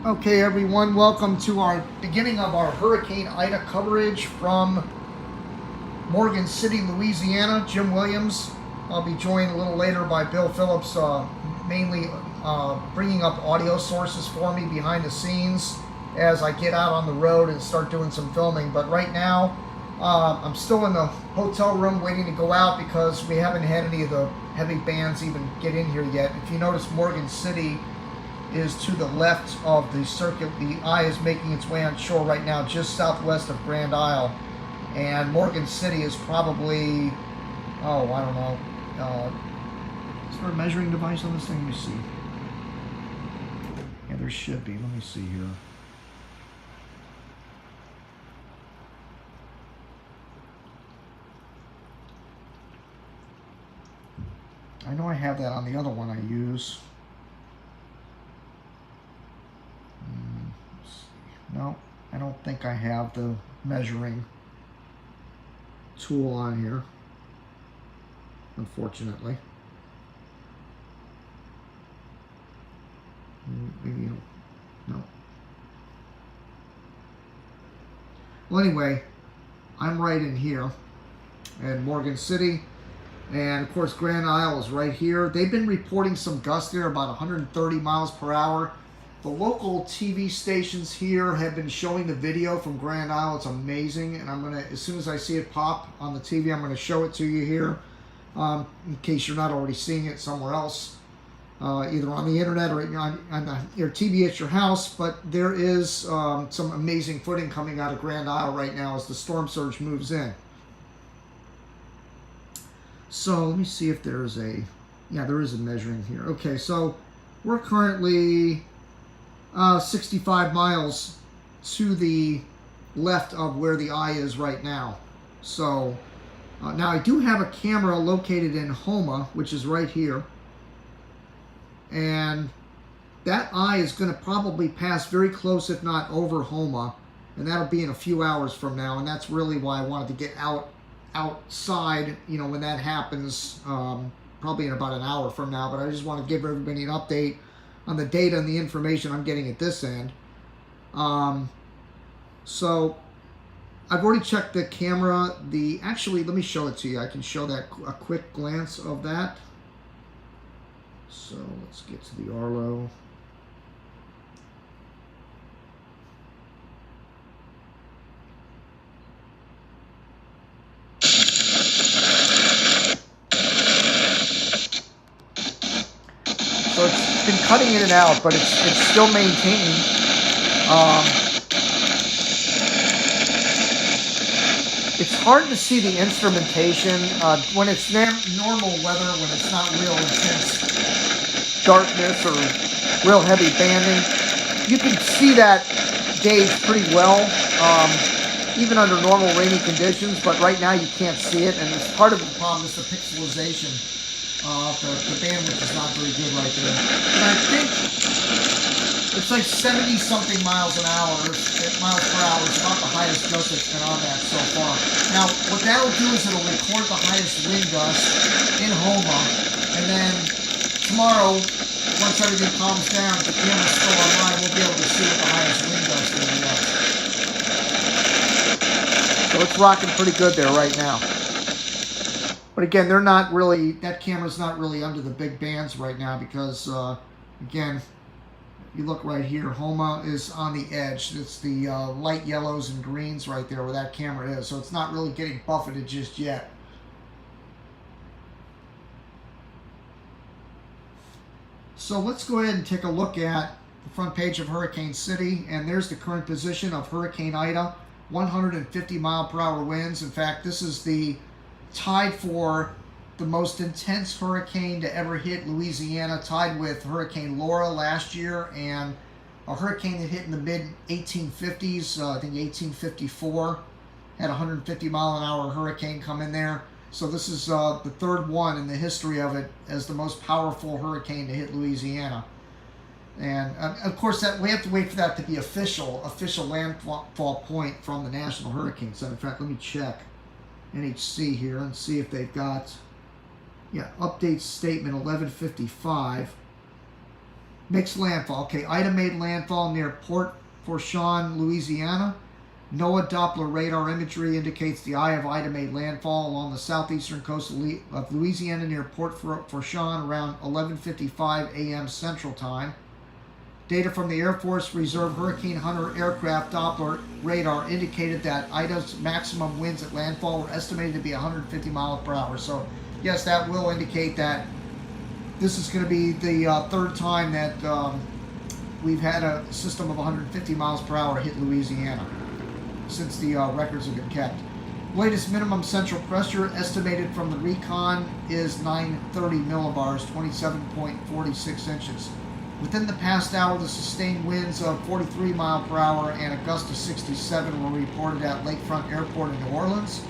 Okay, everyone, welcome to our beginning of our Hurricane Ida coverage from Morgan City, Louisiana. Jim Williams. I'll be joined a little later by Bill Phillips, mainly bringing up audio sources for me behind the scenes as I get out on the road and start doing some filming. But right now, I'm still in the hotel room waiting to go out because we haven't had any of the heavy bands even get in here yet. If you notice, Morgan City is to the left of the circuit. The eye is making its way on shore right now, just southwest of Grand Isle. And Morgan City is probably, I don't know. Is there a measuring device on this thing? Let me see. Yeah, there should be. Let me see here. I know I have that on the other one I use. No, I don't think I have the measuring tool on here, unfortunately. Maybe, no. Well, anyway, I'm right in here in Morgan City, and of course Grand Isle is right here. They've been reporting some gusts there, about 130 miles per hour. The local TV stations here have been showing the video from Grand Isle. It's amazing, and I'm gonna, as soon as I see it pop on the TV, I'm gonna show it to you here, in case you're not already seeing it somewhere else, either on the internet or on your TV at your house. But there is some amazing footing coming out of Grand Isle right now as the storm surge moves in. So let me see if there's a, yeah, there is a measuring here. Okay, so we're currently 65 miles to the left of where the eye is right now. So now I do have a camera located in Homa, which is right here, and that eye is going to probably pass very close, if not over Homa, and that'll be in a few hours from now. And that's really why I wanted to get outside, you know, when that happens, probably in about an hour from now. But I just want to give everybody an update on the data and the information I'm getting at this end. So I've already checked the camera. Actually, let me show it to you. I can show that a quick glance of that. So let's get to the Arlo. So it's been cutting in and out, but it's still maintaining. It's hard to see the instrumentation when it's normal weather, when it's not real intense darkness or real heavy banding. You can see that gauge pretty well, even under normal rainy conditions. But right now you can't see it, and it's part of the problem is the pixelization. The bandwidth is not very good right there. And I think it's like 70-something miles per hour is about the highest gust that's been on that so far. Now, what that'll do is it'll record the highest wind gust in Homa, and then tomorrow, once everything calms down, if the camera's still online, we'll be able to see what the highest wind gust really was. So it's rocking pretty good there right now. But again, they're not really, that camera's not really under the big bands right now because, again, you look right here, Homa is on the edge. It's the light yellows and greens right there where that camera is. So it's not really getting buffeted just yet. So let's go ahead and take a look at the front page of Hurricane City. And there's the current position of Hurricane Ida, 150 mile per hour winds. In fact, this is the tied for the most intense hurricane to ever hit Louisiana, tied with Hurricane Laura last year and a hurricane that hit in the mid-1850s, I think 1854, had a 150 mile an hour hurricane come in there. So this is the third one in the history of it as the most powerful hurricane to hit Louisiana. And of course, that we have to wait for that to be official landfall point from the National Hurricane Center. In fact, let me check NHC here and see if they've got, yeah, update statement 1155. Makes landfall. Okay, Ida made landfall near Port Fourchon, Louisiana. NOAA Doppler radar imagery indicates the eye of Ida made landfall along the southeastern coast of Louisiana near Port Fourchon around 11:55 a.m. Central Time. Data from the Air Force Reserve Hurricane Hunter aircraft Doppler radar indicated that Ida's maximum winds at landfall were estimated to be 150 miles per hour. So, yes, that will indicate that this is going to be the third time that we've had a system of 150 miles per hour hit Louisiana since the records have been kept. Latest minimum central pressure estimated from the recon is 930 millibars, 27.46 inches. Within the past hour, the sustained winds of 43 mile per hour and a gust of 67 were reported at Lakefront Airport in New Orleans.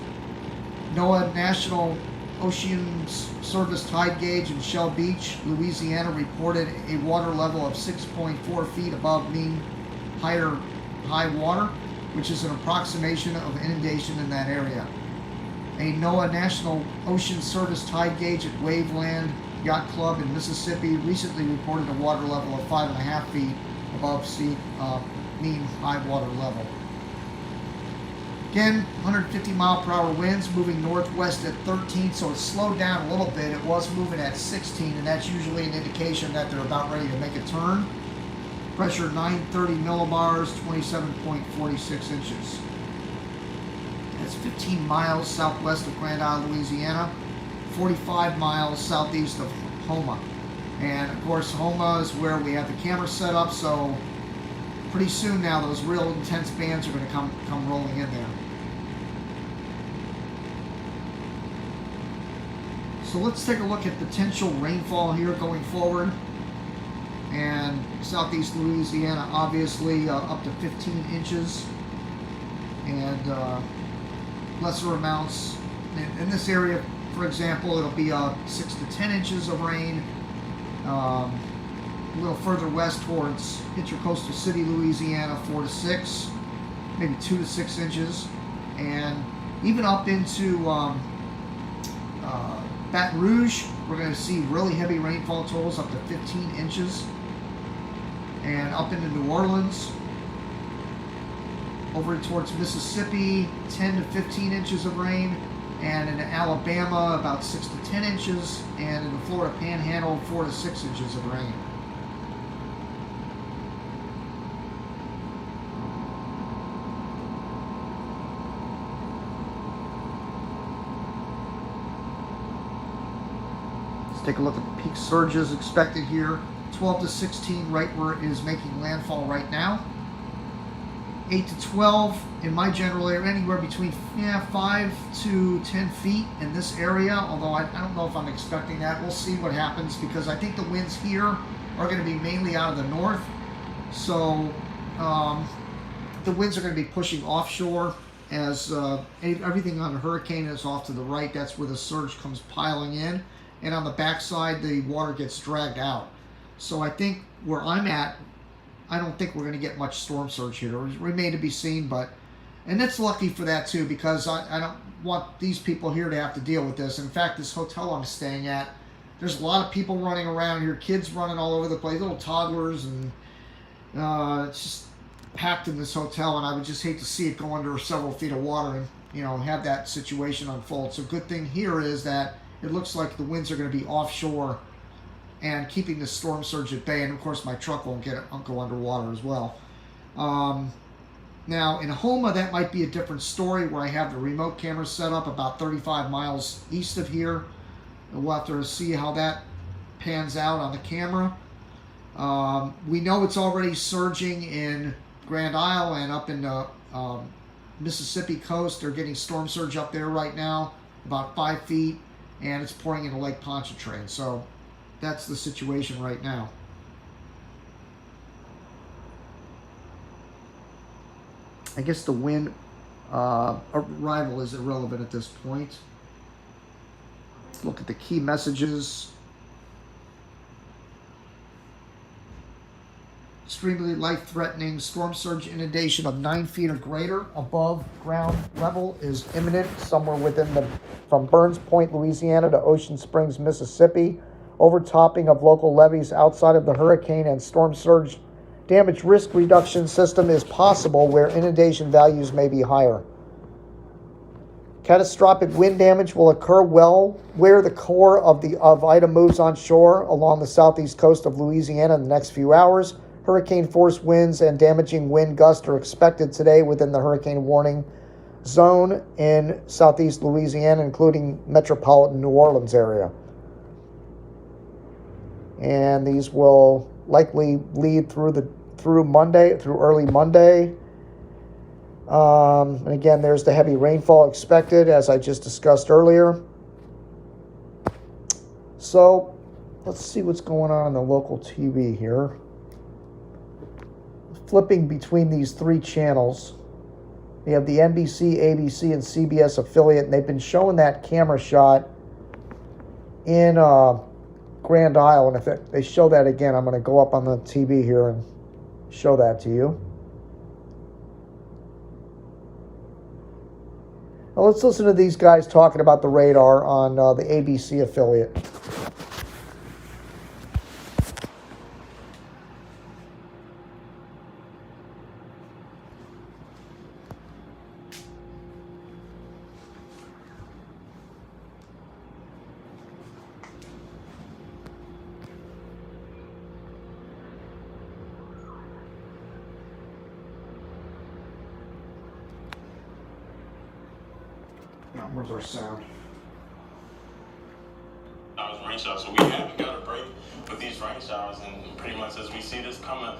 NOAA National Oceans Service tide gauge in Shell Beach, Louisiana, reported a water level of 6.4 feet above mean high water, which is an approximation of inundation in that area. A NOAA National Ocean Service tide gauge at Waveland Yacht Club in Mississippi recently reported a water level of 5.5 feet above mean high water level. Again, 150 mile per hour winds moving northwest at 13, so it slowed down a little bit. It was moving at 16, and that's usually an indication that they're about ready to make a turn. Pressure 930 millibars, 27.46 inches. That's 15 miles southwest of Grand Isle, Louisiana, 45 miles southeast of Houma. And of course, Houma is where we have the camera set up, so pretty soon now those real intense bands are going to come rolling in there. So let's take a look at potential rainfall here going forward. And southeast Louisiana, obviously up to 15 inches, and lesser amounts. In this area, for example, it'll be 6 to 10 inches of rain. A little further west towards Intracoastal City, Louisiana, 4 to 6, maybe 2 to 6 inches, and even up into Baton Rouge, we're going to see really heavy rainfall totals up to 15 inches. And up into New Orleans, over towards Mississippi, 10 to 15 inches of rain, and in Alabama, about 6 to 10 inches, and in the Florida Panhandle, 4 to 6 inches of rain. Let's take a look at the peak surges expected here. 12 to 16 right where it is making landfall right now. 8 to 12 in my general area, anywhere between 5 to 10 feet in this area, although I don't know if I'm expecting that. We'll see what happens, because I think the winds here are going to be mainly out of the north. So the winds are going to be pushing offshore as everything on a hurricane is off to the right. That's where the surge comes piling in. And on the backside, the water gets dragged out. So I think where I'm at, I don't think we're going to get much storm surge here. It remains to be seen, and it's lucky for that too, because I don't want these people here to have to deal with this. In fact, this hotel I'm staying at, there's a lot of people running around here, kids running all over the place, little toddlers, and it's just packed in this hotel, and I would just hate to see it go under several feet of water and have that situation unfold. So good thing here is that it looks like the winds are going to be offshore and keeping the storm surge at bay, and of course my truck won't go underwater as well. Now in Houma, that might be a different story, where I have the remote camera set up about 35 miles east of here. And we'll have to see how that pans out on the camera. We know it's already surging in Grand Isle and up in the Mississippi coast. They're getting storm surge up there right now, about 5 feet, and it's pouring into Lake Pontchartrain. So that's the situation right now. I guess the wind arrival is irrelevant at this point. Let's look at the key messages. Extremely life-threatening storm surge inundation of 9 feet or greater above ground level is imminent somewhere from Burns Point, Louisiana to Ocean Springs, Mississippi, overtopping of local levees outside of the hurricane and storm surge damage risk reduction system is possible where inundation values may be higher. Catastrophic wind damage will occur well where the core of Ida moves on shore along the southeast coast of Louisiana in the next few hours. Hurricane force winds and damaging wind gusts are expected today within the hurricane warning zone in southeast Louisiana, including metropolitan New Orleans area. And these will likely lead through early Monday. And again, there's the heavy rainfall expected, as I just discussed earlier. So let's see what's going on the local TV here. Flipping between these three channels, we have the NBC, ABC, and CBS affiliate, and they've been showing that camera shot in Grand Isle. And if they show that again, I'm going to go up on the TV here and show that to you. Now let's listen to these guys talking about the radar on the ABC affiliate. Where's our sound? Rain showers. So we haven't got a break with these rain showers, and pretty much as we see this come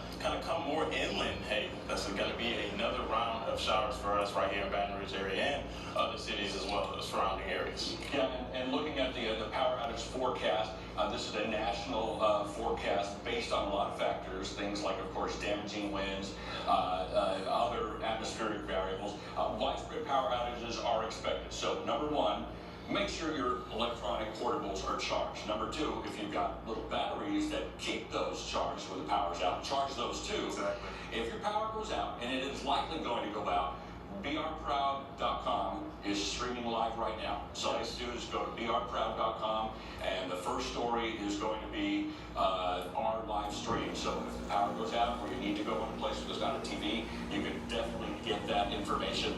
more inland, hey, that's going to be another round of showers for us right here in Baton Rouge area and other cities as well as surrounding areas. Yeah, and looking at the power outage forecast, this is a national forecast based on a lot of factors, things like, of course, damaging winds, other atmospheric variables. Widespread power outages are expected. So, number one, make sure your electronic portables are charged. Number two, if you've got little batteries that keep those charged when the power's out, charge those too. Exactly. If your power goes out, and it is likely going to go out, BRProud.com is streaming live right now. So all you have to do is go to BRProud.com, and the first story is going to be our live stream. So if the power goes out or you need to go in a place where there's not a TV, you can definitely get that information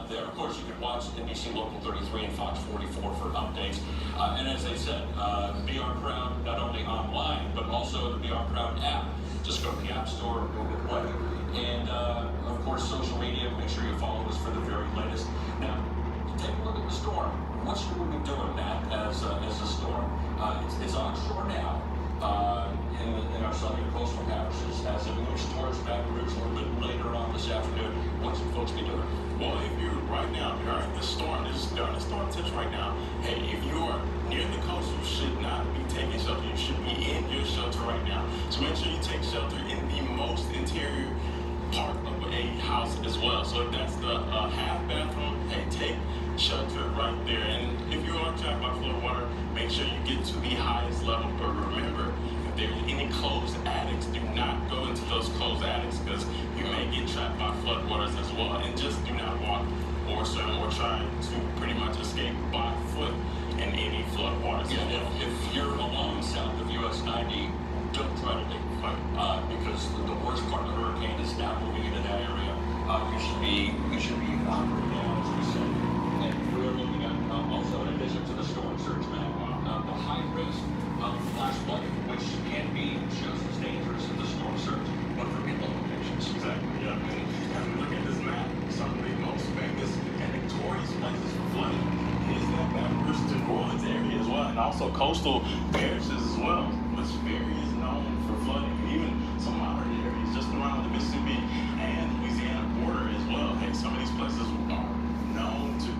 there. Of course, you can watch NBC Local 33 and Fox 44 for updates. And as I said, BR Proud, not only online, but also the BR Proud app. Just go to the App Store or Google Play. And, of course, social media, make sure you follow us for the very latest. Now, take a look at the storm. What should we be doing, Matt, as a storm? It's onshore now in our southern coastal parishes. As it moves towards Baton Rouge a little bit later on this afternoon, what should folks be doing? Well, if you're right now, the storm is during the storm tips right now. Hey, if you are near the coast, you should not be taking shelter. You should be in your shelter right now. So make sure you take shelter in the most interior part of a house as well. So if that's the half bathroom, hey, take shelter right there. And if you are trapped by flood water, make sure you get to the highest level. But remember, if there's any closed attics, do not go into those closed attics because you may get trapped by flood waters as well. And just do not walk or swim or try to pretty much escape by foot in any flood waters. Yeah, if you're along south of US 90, don't try to take a fight because the worst part of the hurricane is now moving into that area. You should be operating down, as we said. And we're looking at also, in addition to the storm surge, man, the high risk of flash flooding, which can be just as dangerous as the storm surge, but for inland locations. Exactly, yeah. And look at this map. Some of the most famous and notorious places for flooding is that Baton Rouge to New Orleans area as well, and also coastal parishes as well. This area is known for flooding, even some modern areas just around the Mississippi and Louisiana border as well. Hey, some of these places are known to.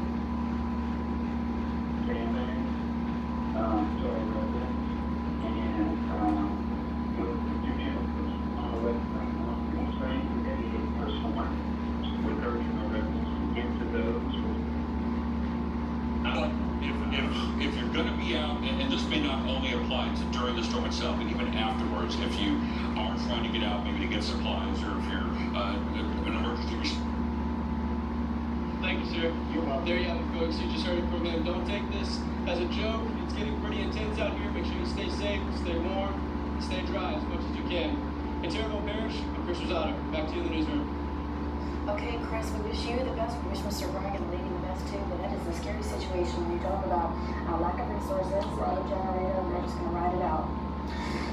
If you're going to be out, and this may not only apply to during the storm itself, but even afterwards, if you are trying to get out, maybe to get supplies, or if you're an emergency response. Thank you, sir. You're welcome. There you have it, folks. You just heard it from him. Don't take this as a joke. It's getting pretty intense out here. Make sure you stay safe. terrible parish. I'm Chris Rosado. Back to you in the newsroom. Okay, Chris, we wish you the best. We wish Mr. Bragg and the lady the best too, but that is a scary situation when you talk about lack of resources, no generator, and they're just going to ride it out.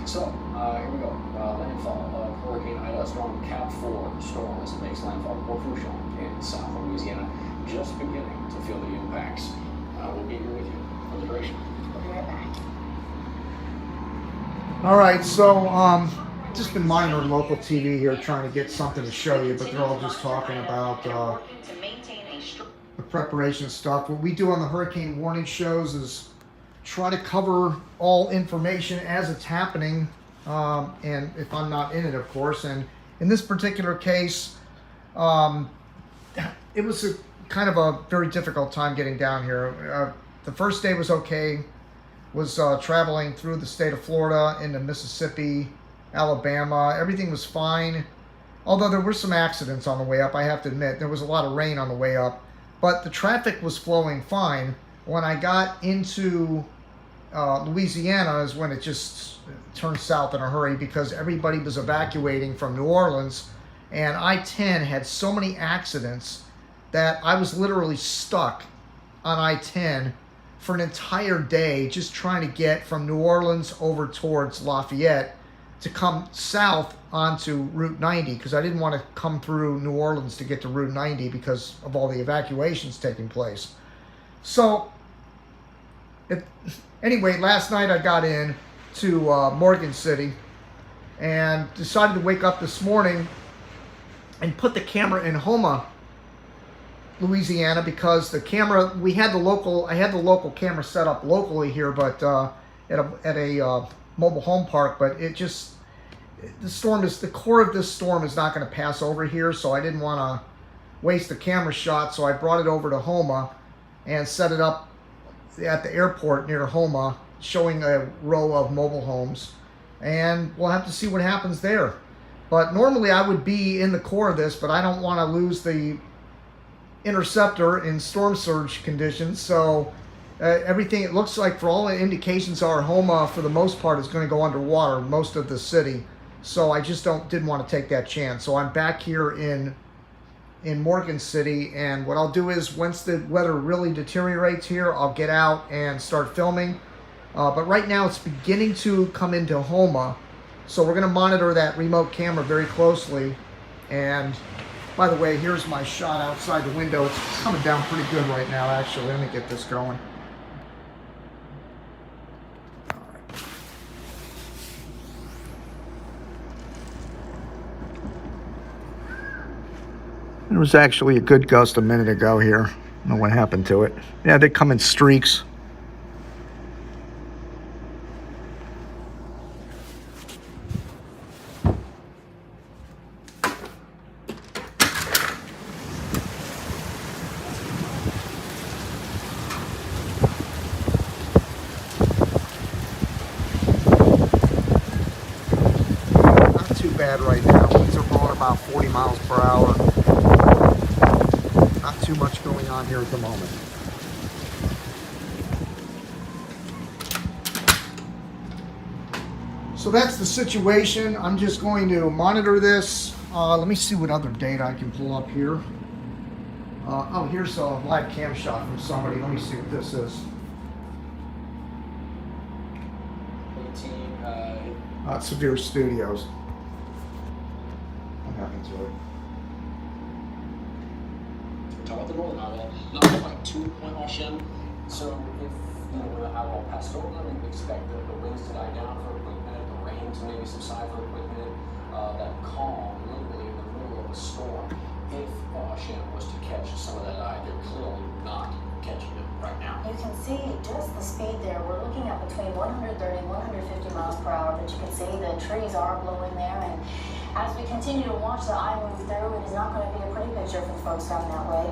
So, here we go. Landfall of Hurricane Ida, strong Cat 4 storm as it makes landfall more crucial in South Louisiana, just beginning to feel the impacts. We'll be here with you for the duration. We'll be right back. All right, so just been monitoring local TV here, trying to get something to show you, but they're all just talking about the preparation stuff. What we do on the hurricane warning shows is try to cover all information as it's happening, and if I'm not in it, of course. And in this particular case, it was a kind of a very difficult time getting down here. The first day was okay. Was traveling through the state of Florida into Mississippi, Alabama. Everything was fine, although there were some accidents on the way up. I have to admit, there was a lot of rain on the way up, but the traffic was flowing fine. When I got into Louisiana is when it just turned south in a hurry, because everybody was evacuating from New Orleans, and I-10 had so many accidents that I was literally stuck on I-10 for an entire day just trying to get from New Orleans over towards Lafayette to come south onto Route 90, because I didn't want to come through New Orleans to get to Route 90 because of all the evacuations taking place. So anyway, last night I got in to Morgan City and decided to wake up this morning and put the camera in Houma, Louisiana, because the camera, I had the local camera set up locally here, but at a mobile home park, but the core of this storm is not going to pass over here, so I didn't want to waste the camera shot, so I brought it over to Houma and set it up at the airport near Houma, showing a row of mobile homes, and we'll have to see what happens there. But normally I would be in the core of this, but I don't want to lose the interceptor in storm surge conditions, so everything, it looks like, for all the indications are, Houma for the most part is going to go underwater, most of the city, so I just didn't want to take that chance. So I'm back here in Morgan City, and what I'll do is, once the weather really deteriorates here, I'll get out and start filming, but right now it's beginning to come into Houma, so we're going to monitor that remote camera very closely. And by the way, here's my shot outside the window. It's coming down pretty good right now, actually. Let me get this going. There was actually a good gust a minute ago here. I don't know what happened to it. Yeah, they come in streaks. Not too bad right now. Winds are blowing about 40 miles per hour. Not too much going on here at the moment. So that's the situation. I'm just going to monitor this. Let me see what other data I can pull up here. Oh, here's a live cam shot from somebody. Let me see what this is. 18, Severe Studios. What happened to it? talk about the northern eyewall, not quite to Point Hashem. So if when the eyewall passed over, we would expect the winds to die down for a quick minute, the rain to maybe subside for a quick minute, that calm literally in the middle of a storm. If Hashem was to catch some of that eye, they're clearly not catching it right now. You can see just the speed there. We're looking at between 130 and 150 miles per hour, but you can see the trees are blowing there, and as we continue to watch the eye move through, it is not going to be a pretty picture for the folks down that way.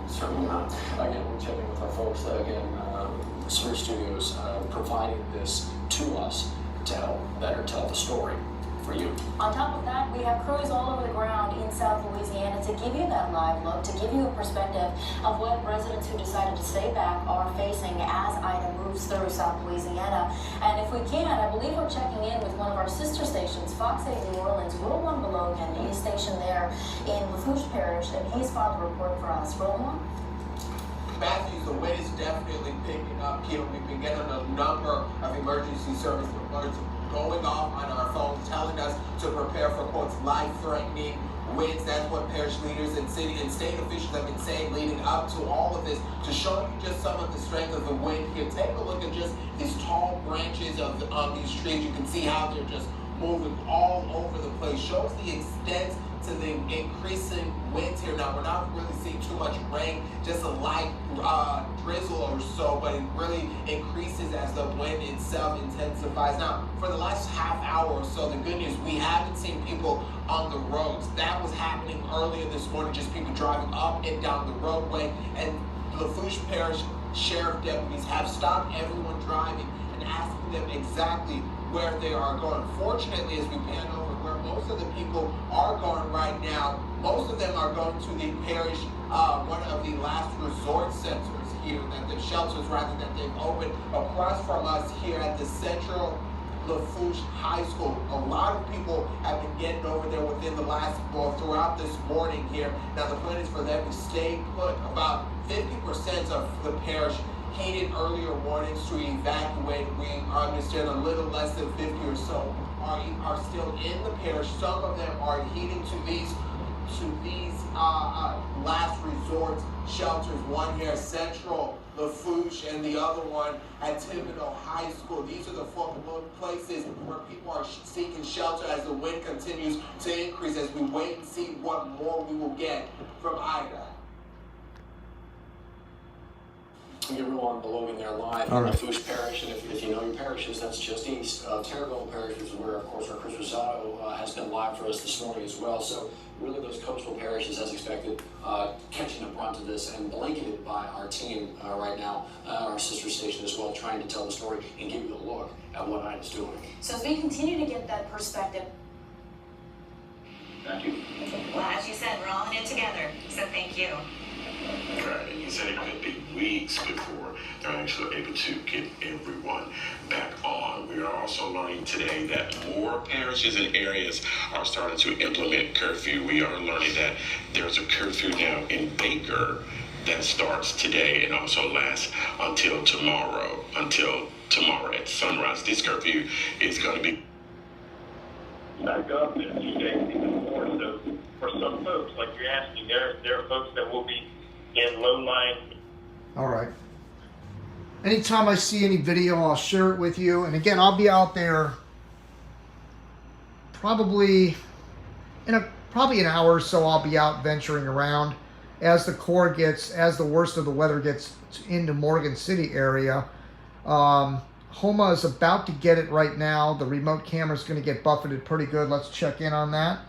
Certainly not. Again, we're checking with our folks that, again, Sphere Studios providing this to us to help better tell the story. for you. On top of that, we have crews all over the ground in South Louisiana to give you that live look, to give you a perspective of what residents who decided to stay back are facing as Ida moves through South Louisiana. And if we can, I believe we're checking in with one of our sister stations, Fox 8 New Orleans. Roland Belogan, he's stationed there in Lafourche Parish, and he's filed a report for us. Roland? Matthews, the wind is definitely picking up here. We've been getting a number of emergency service alerts going off on our phones, telling us to prepare for, quotes, life-threatening winds. That's what parish leaders and city and state officials have been saying leading up to all of this. To show you just some of the strength of the wind here, take a look at just these tall branches of these trees. You can see how they're just moving all over the place. Shows the extent to the increasing winds here. Now, we're not really seeing too much rain, just a light drizzle or so, but it really increases as the wind itself intensifies. Now, for the last half hour or so, the good news, we haven't seen people on the roads. That was happening earlier this morning, just people driving up and down the roadway, and Lafourche Parish Sheriff deputies have stopped everyone driving and asking them exactly where they are going. Fortunately, as we pan over where most of the people are going right now, most of them are going to the parish, one of the last resort centers here, that the shelters rather that they've opened across from us here at the Central Lafourche High School. A lot of people have been getting over there within the last, well, throughout this morning here. Now the plan is for them to stay put. About 50% of the parish heeded earlier warnings to evacuate. We understand a little less than 50 or so are still in the parish. Some of them are heeding to these last resort shelters. One here at Central Lafourche and the other one at Thibodeau High School. These are the four places where people are seeking shelter as the wind continues to increase, as we wait and see what more we will get from Ida. We get Roland Belogan there live in Lafourche Parish, and if you know your parishes, that's just east. Terrebonne Parish is where, of course, our Chris Rosado has been live for us this morning as well. So really those coastal parishes, as expected, catching the brunt of this and blanketed by our team right now, our sister station as well, trying to tell the story and give you a look at what Ida's doing. So as we continue to get that perspective. Thank you. Well, as you said, we're all in it together, so thank you. Right, and he said it could be weeks before they're actually able to get everyone back on. We are also learning today that more parishes and areas are starting to implement curfew. We are learning that there's a curfew now in Baker that starts today and also lasts until tomorrow at sunrise. This curfew is going to be back up in a few days even more. So for some folks, like you're asking, there are folks that will be in low-lying. All right. Anytime I see any video, I'll share it with you. And again, I'll be out there probably in an hour or so. I'll be out venturing around as the worst of the weather gets into Morgan City area. Homa is about to get it right now. The remote camera is going to get buffeted pretty good. Let's check in on that.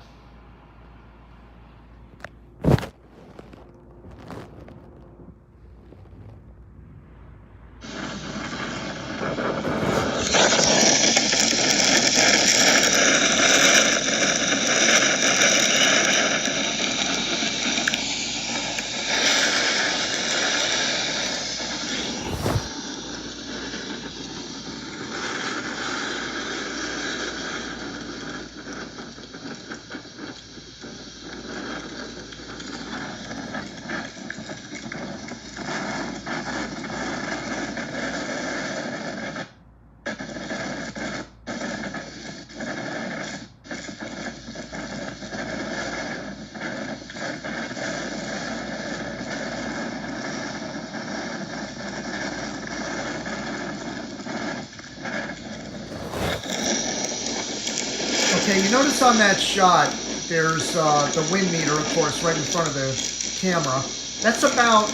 Okay, you notice on that shot, there's the wind meter, of course, right in front of the camera. That's about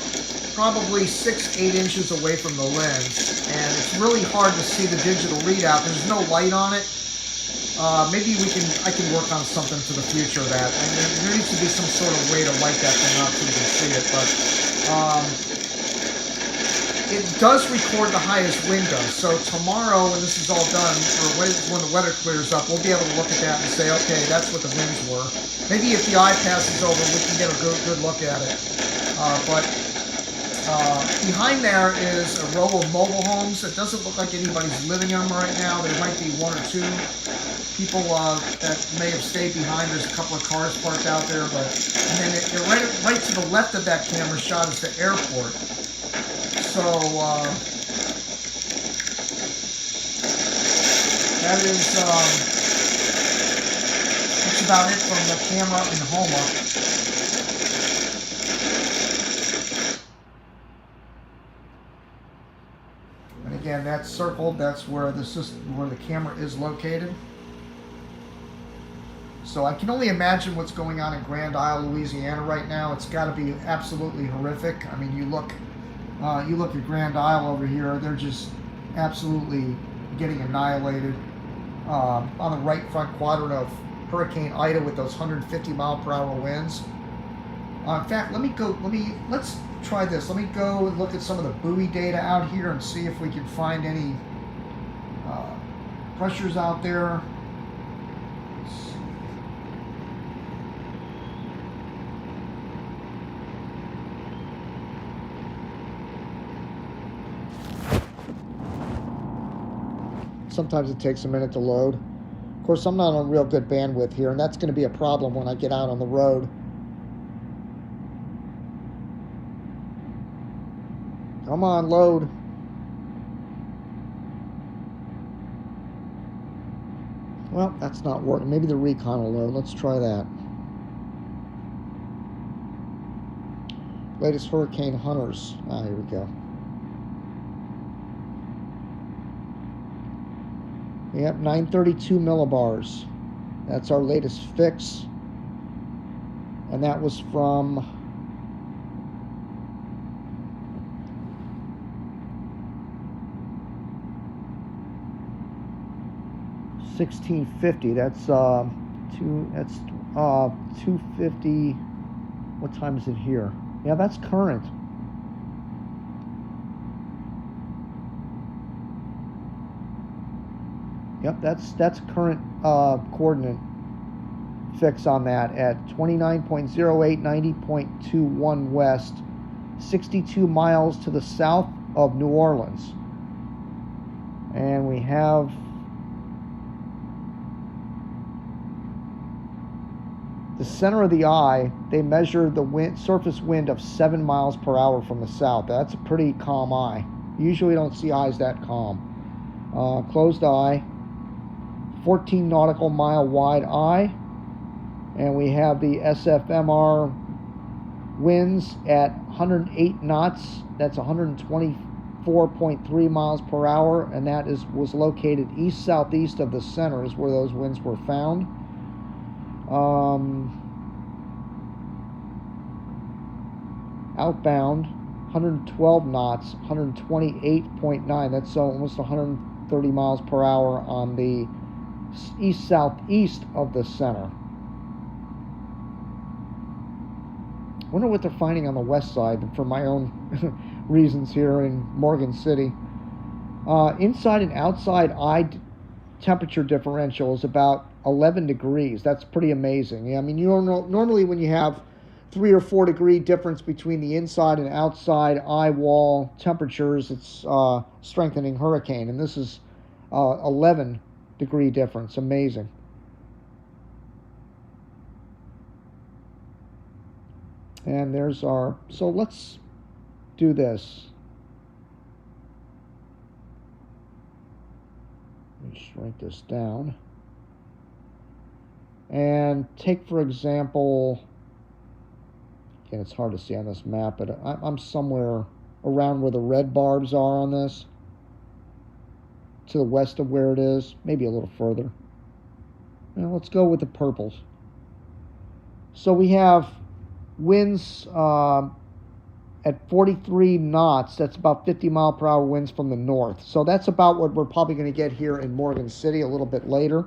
probably 6-8 inches away from the lens, and it's really hard to see the digital readout. There's no light on it. Maybe I can work on something for the future of that. I mean, there needs to be some sort of way to light that thing up so you can see it, but it does record the highest wind gusts. So tomorrow, when this is all done, or when the weather clears up, we'll be able to look at that and say, okay, that's what the winds were. Maybe if the eye passes over, we can get a good look at it. But behind there is a row of mobile homes. It doesn't look like anybody's living in them right now. There might be one or two people that may have stayed behind. There's a couple of cars parked out there, and then right to the left of that camera shot is the airport. So that is that's about it from the camera in Homa. And again, that's circled. That's where where the camera is located. So I can only imagine what's going on in Grand Isle, Louisiana right now. It's got to be absolutely horrific. I mean, you look at Grand Isle over here; they're just absolutely getting annihilated. On the right front quadrant of Hurricane Ida with those 150-mile-per-hour winds. In fact, let's try this. Let me go and look at some of the buoy data out here and see if we can find any pressures out there. Let's see. Sometimes it takes a minute to load. Of course, I'm not on real good bandwidth here, and that's going to be a problem when I get out on the road. Come on, load. Well, that's not working. Maybe the recon will load. Let's try that. Latest hurricane hunters. Ah, here we go. Yep, 932 millibars. That's our latest fix. And that was from $16.50. That's 250. What time is it here? Yeah, that's current. Yep, that's current coordinate fix on that at 29.08, 90.21 west, 62 miles to the south of New Orleans. And we have the center of the eye. They measured the surface wind of 7 miles per hour from the south. That's a pretty calm eye. Usually don't see eyes that calm. Closed eye. 14 nautical mile wide eye, and we have the SFMR winds at 108 knots. That's 124.3 miles per hour, and that was located east southeast of the center is where those winds were found. Outbound 112 knots, 128.9. That's almost 130 miles per hour on the east southeast of the center. Wonder what they're finding on the west side for my own reasons here in Morgan City. Inside and outside eye temperature differential is about 11 degrees. That's pretty amazing. I mean, normally when you have 3 or 4 degree difference between the inside and outside eye wall temperatures, it's strengthening hurricane, and this is 11 degree difference. Amazing. And there's our, so let's do this. Let me shrink this down. And take, for example, again, it's hard to see on this map, but I'm somewhere around where the red barbs are on this, to the west of where it is, maybe a little further. Now let's go with the purples. So we have winds at 43 knots. That's about 50 mile per hour winds from the north. So that's about what we're probably going to get here in Morgan City a little bit later.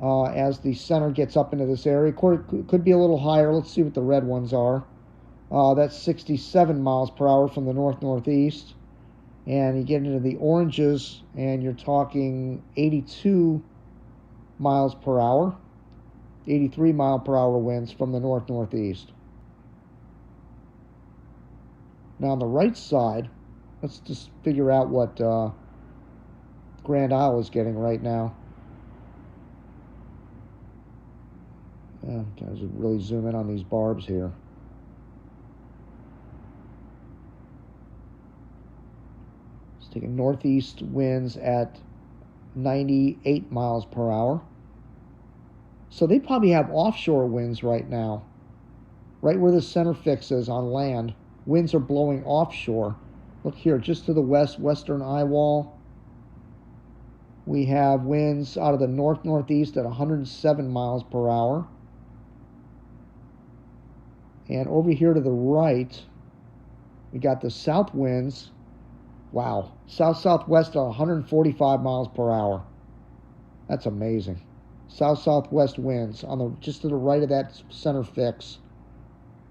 As the center gets up into this area. Could be a little higher. Let's see what the red ones are. That's 67 miles per hour from the north-northeast. And you get into the oranges, and you're talking 82 miles per hour, 83 mile per hour winds from the north-northeast. Now on the right side, let's just figure out what Grand Isle is getting right now. Can I just really zoom in on these barbs here? It's taking northeast winds at 98 miles per hour. So they probably have offshore winds right now. Right where the center fix is on land, winds are blowing offshore. Look here, just to the west, western eye wall. We have winds out of the north-northeast at 107 miles per hour. And over here to the right, we got the south winds. Wow, south-southwest at 145 miles per hour. That's amazing. South-southwest winds on the just to the right of that center fix.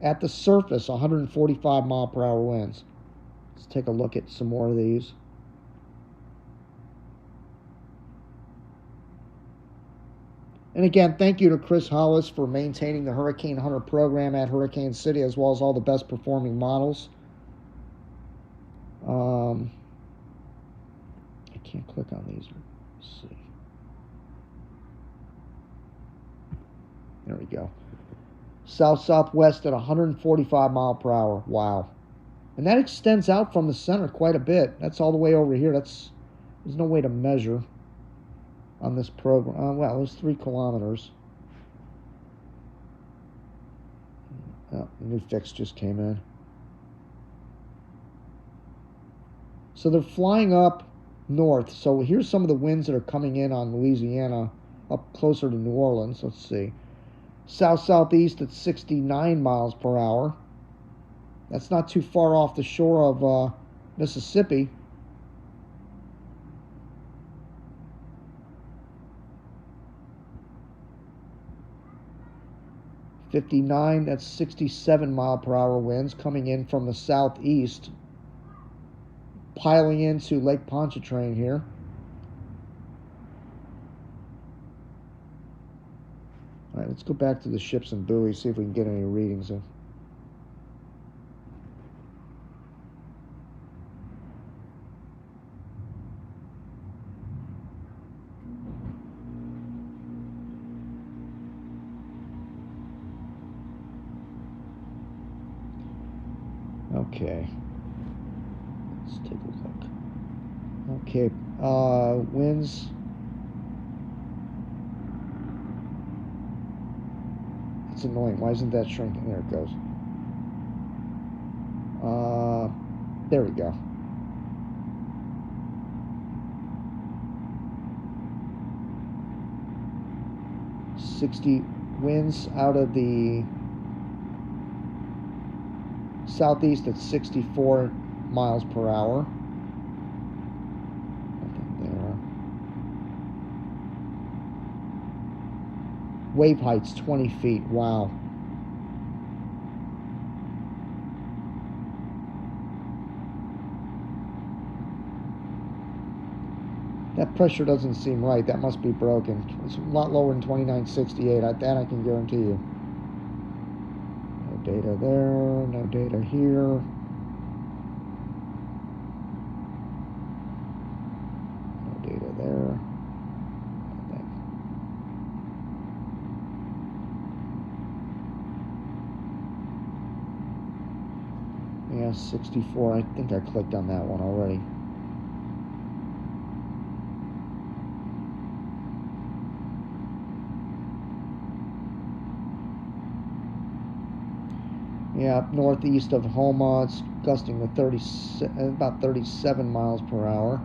At the surface, 145 mile per hour winds. Let's take a look at some more of these. And again, thank you to Chris Hollis for maintaining the Hurricane Hunter program at Hurricane City, as well as all the best performing models. I can't click on these. Let's see. There we go. South-southwest at 145 mile per hour. Wow. And that extends out from the center quite a bit. That's all the way over here. There's no way to measure on this program. Well, there's 3 kilometers. Oh, the new fix just came in. So they're flying up north. So here's some of the winds that are coming in on Louisiana up closer to New Orleans. Let's see. South-southeast at 69 miles per hour. That's not too far off the shore of Mississippi. '59, that's 67 mile per hour winds coming in from the southeast, piling into Lake Pontchartrain here. All right, let's go back to the ships and buoys, see if we can get any readings in. Okay, let's take a look. Okay, winds. It's annoying. Why isn't that shrinking? There it goes. There we go. '60 winds out of the southeast at 64 miles per hour. Nothing there. Wave heights 20 feet. Wow. That pressure doesn't seem right. That must be broken. It's a lot lower than 2968. That I can guarantee you. No data there. No data here. No data there. Nothing. Yeah, 64. I think I clicked on that one already. Yeah, up northeast of Homa, it's gusting to about 37 miles per hour.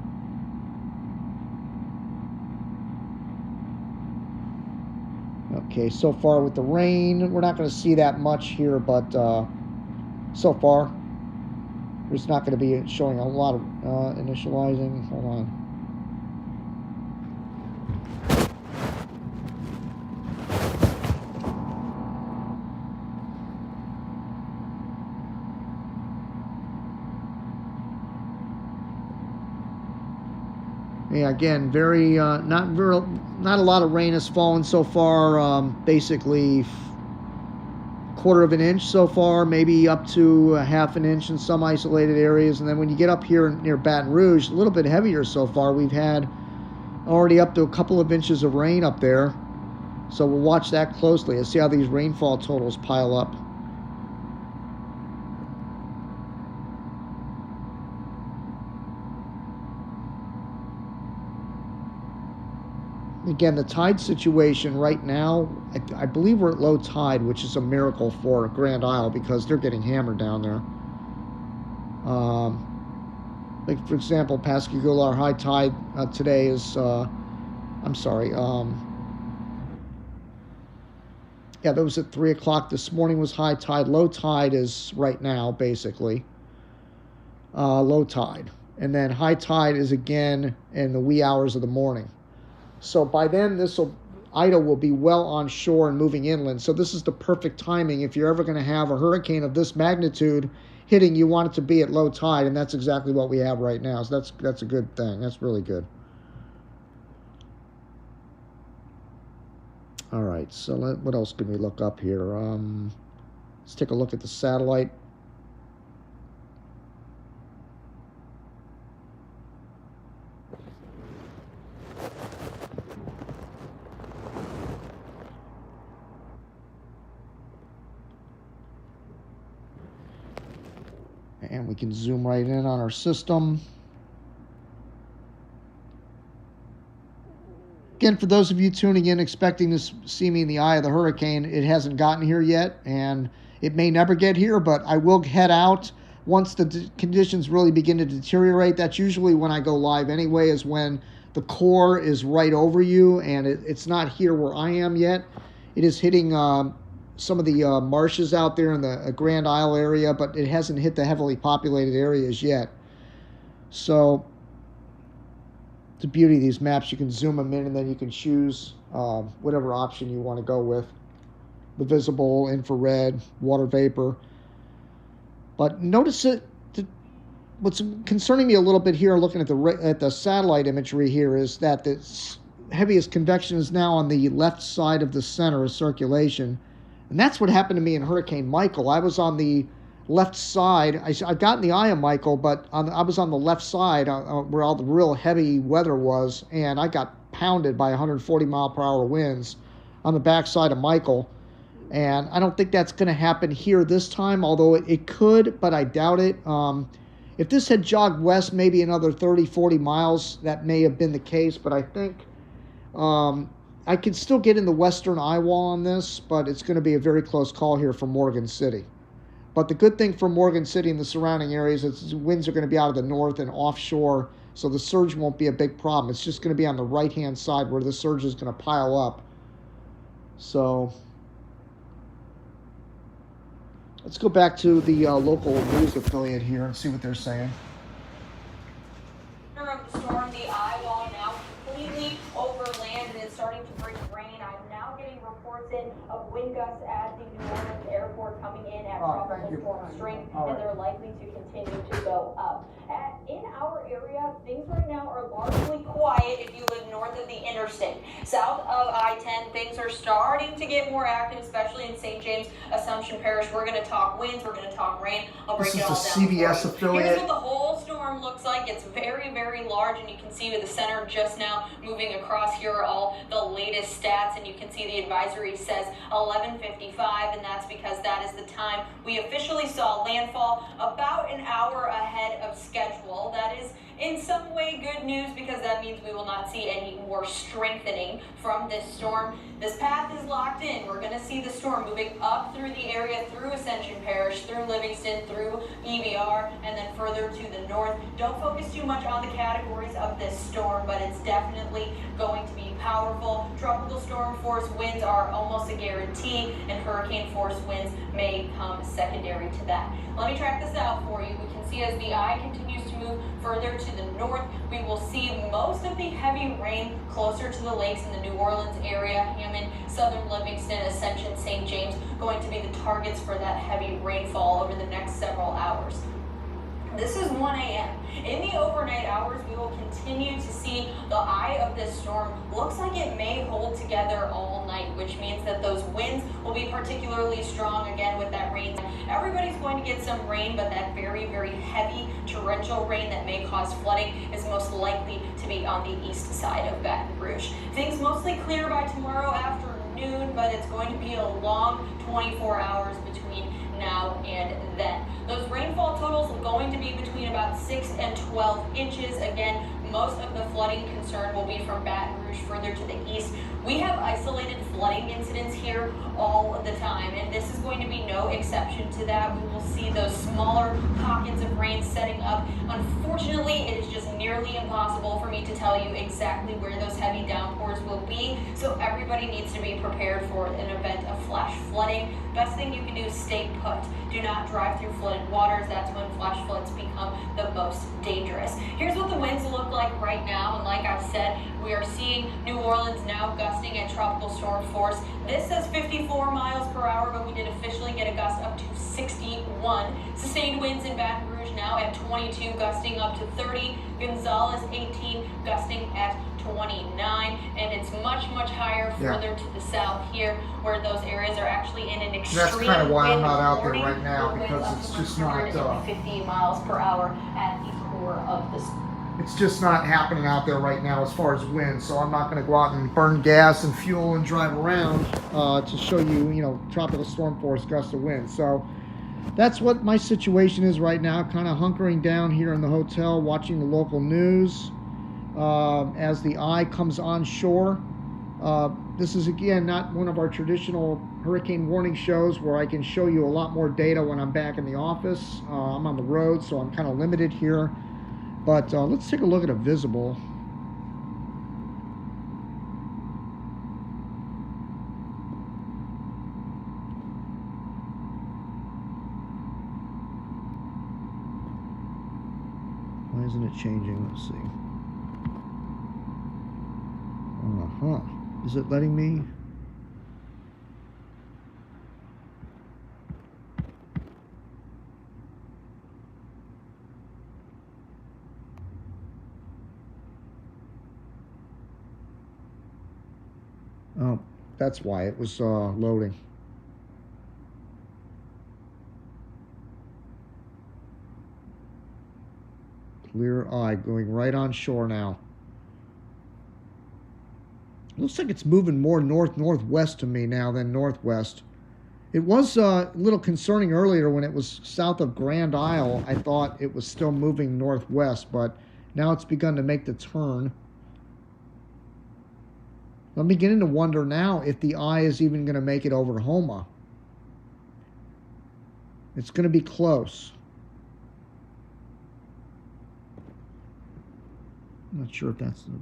Okay, so far with the rain, we're not going to see that much here, but so far, it's not going to be showing a lot of initializing. Hold on. Yeah, again, not a lot of rain has fallen so far. Basically, quarter of an inch so far, maybe up to a half an inch in some isolated areas. And then when you get up here near Baton Rouge, a little bit heavier so far. We've had already up to a couple of inches of rain up there. So we'll watch that closely and see how these rainfall totals pile up. Again, the tide situation right now, I believe we're at low tide, which is a miracle for Grand Isle because they're getting hammered down there. Like, for example, Pascagoula, our high tide today is, yeah, that was at 3 o'clock this morning was high tide. Low tide is right now, basically. Low tide. And then high tide is again in the wee hours of the morning. So by then, Ida will be well on shore and moving inland. So this is the perfect timing. If you're ever going to have a hurricane of this magnitude hitting, you want it to be at low tide, and that's exactly what we have right now. So that's a good thing. That's really good. All right, so what else can we look up here? Let's take a look at the satellite. And we can zoom right in on our system. Again, for those of you tuning in expecting to see me in the eye of the hurricane, it hasn't gotten here yet, and it may never get here, but I will head out once the conditions really begin to deteriorate. That's usually when I go live anyway, is when the core is right over you, and it's not here where I am yet. It is hitting some of the marshes out there in the Grand Isle area, but it hasn't hit the heavily populated areas yet. So the beauty of these maps, you can zoom them in and then you can choose whatever option you want to go with. The visible, infrared, water vapor. But notice what's concerning me a little bit here looking at the satellite imagery here is that the heaviest convection is now on the left side of the center of circulation. And that's what happened to me in Hurricane Michael. I was on the left side. I got in the eye of Michael, but I was on the left side where all the real heavy weather was, and I got pounded by 140 mile per hour winds on the backside of Michael. And I don't think that's going to happen here this time, although it could, but I doubt it. If this had jogged west maybe another 30, 40 miles, that may have been the case, but I think I can still get in the western eye wall on this, but it's going to be a very close call here for Morgan City. But the good thing for Morgan City and the surrounding areas is winds are going to be out of the north and offshore, so the surge won't be a big problem. It's just going to be on the right-hand side where the surge is going to pile up. So let's go back to the local news affiliate here and see what they're saying. Of the storm, the eye wall now completely over land and it's starting to bring rain. I'm now getting reports in of wind gusts at the New Orleans airport coming in at tropical storm strength, and they're likely to continue to go up. In our area, things right now are largely quiet if you live north of the interstate. South of I-10, things are starting to get more active, especially in St. James, Assumption Parish. We're going to talk winds, we're going to talk rain. I'll break it all down. This is the CBS affiliate. Here's what the whole storm looks like. It's very, very large, and you can see with the center just now moving across. Here are all the latest stats, and you can see the advisory says 11:55, and that's because that is the time we officially saw landfall, about an hour ahead of schedule. That is in some way good news because that means we will not see any more strengthening from this storm. This path is locked in. We're going to see the storm moving up through the area, through Ascension Parish, through Livingston, through EVR, and then further to the north. Don't focus too much on the categories of this storm, but it's definitely going to be powerful. Tropical storm force winds are almost a guarantee, and hurricane force winds may come secondary to that. Let me track this out for you. We can see as the eye continues to move further to the north, we will see most of the heavy rain closer to the lakes in the New Orleans area, Hammond, southern Livingston, Ascension, St. James, going to be the targets for that heavy rainfall over the next several hours. This is 1 a.m. In the overnight hours, we will continue to see the eye of this storm. Looks like it may hold together all night, which means that those winds will be particularly strong again with that rain. Everybody's going to get some rain, but that very, very heavy torrential rain that may cause flooding is most likely to be on the east side of Baton Rouge. Things mostly clear by tomorrow afternoon, but it's going to be a long 24 hours between now and then. Those rainfall totals are going to be between about 6 and 12 inches. Again, most of the flooding concern will be from Baton Rouge further to the east. We have isolated flooding incidents here all of the time, and this is going to be no exception to that. We will see those smaller pockets of rain setting up. Unfortunately, it is just nearly impossible for me to tell you exactly where those heavy downpours will be, so everybody needs to be prepared for an event of flash flooding. Best thing you can do is stay put. Do not drive through flooded waters. That's when flash floods become the most dangerous. Here's what the winds look like right now, and like I've said, we are seeing New Orleans now gusting at tropical storm force. This says 54 miles per hour, but we did officially get a gust up to 61. Sustained winds in Baton Rouge now at 22, gusting up to 30. Gonzales 18, gusting at 29, and it's much higher further to the south here, where those areas are actually in an extreme That's kind of why I'm wind not out there warning. right now, The winds because up it's to just not 150 miles per hour at the core of the storm. it's just not happening out there right now as far as wind, so I'm not going to go out and burn gas and fuel and drive around to show you, you know, tropical storm force gusts of wind. So that's what my situation is right now, kind of hunkering down here in the hotel, watching the local news as the eye comes on shore. This is, again, not one of our traditional hurricane warning shows where I can show you a lot more data when I'm back in the office. I'm on the road, so I'm kind of limited here. But let's take a look at a visible. Why isn't it changing? Let's see. Is it letting me? Oh, that's why it was loading. Clear eye, going right on shore now. Looks like it's moving more northwest to me now than northwest. It was a little concerning earlier when it was south of Grand Isle. I thought it was still moving northwest, but now it's begun to make the turn. I'm beginning to wonder now if the eye is even going to make it over Homa. It's going to be close. I'm not sure if that's the...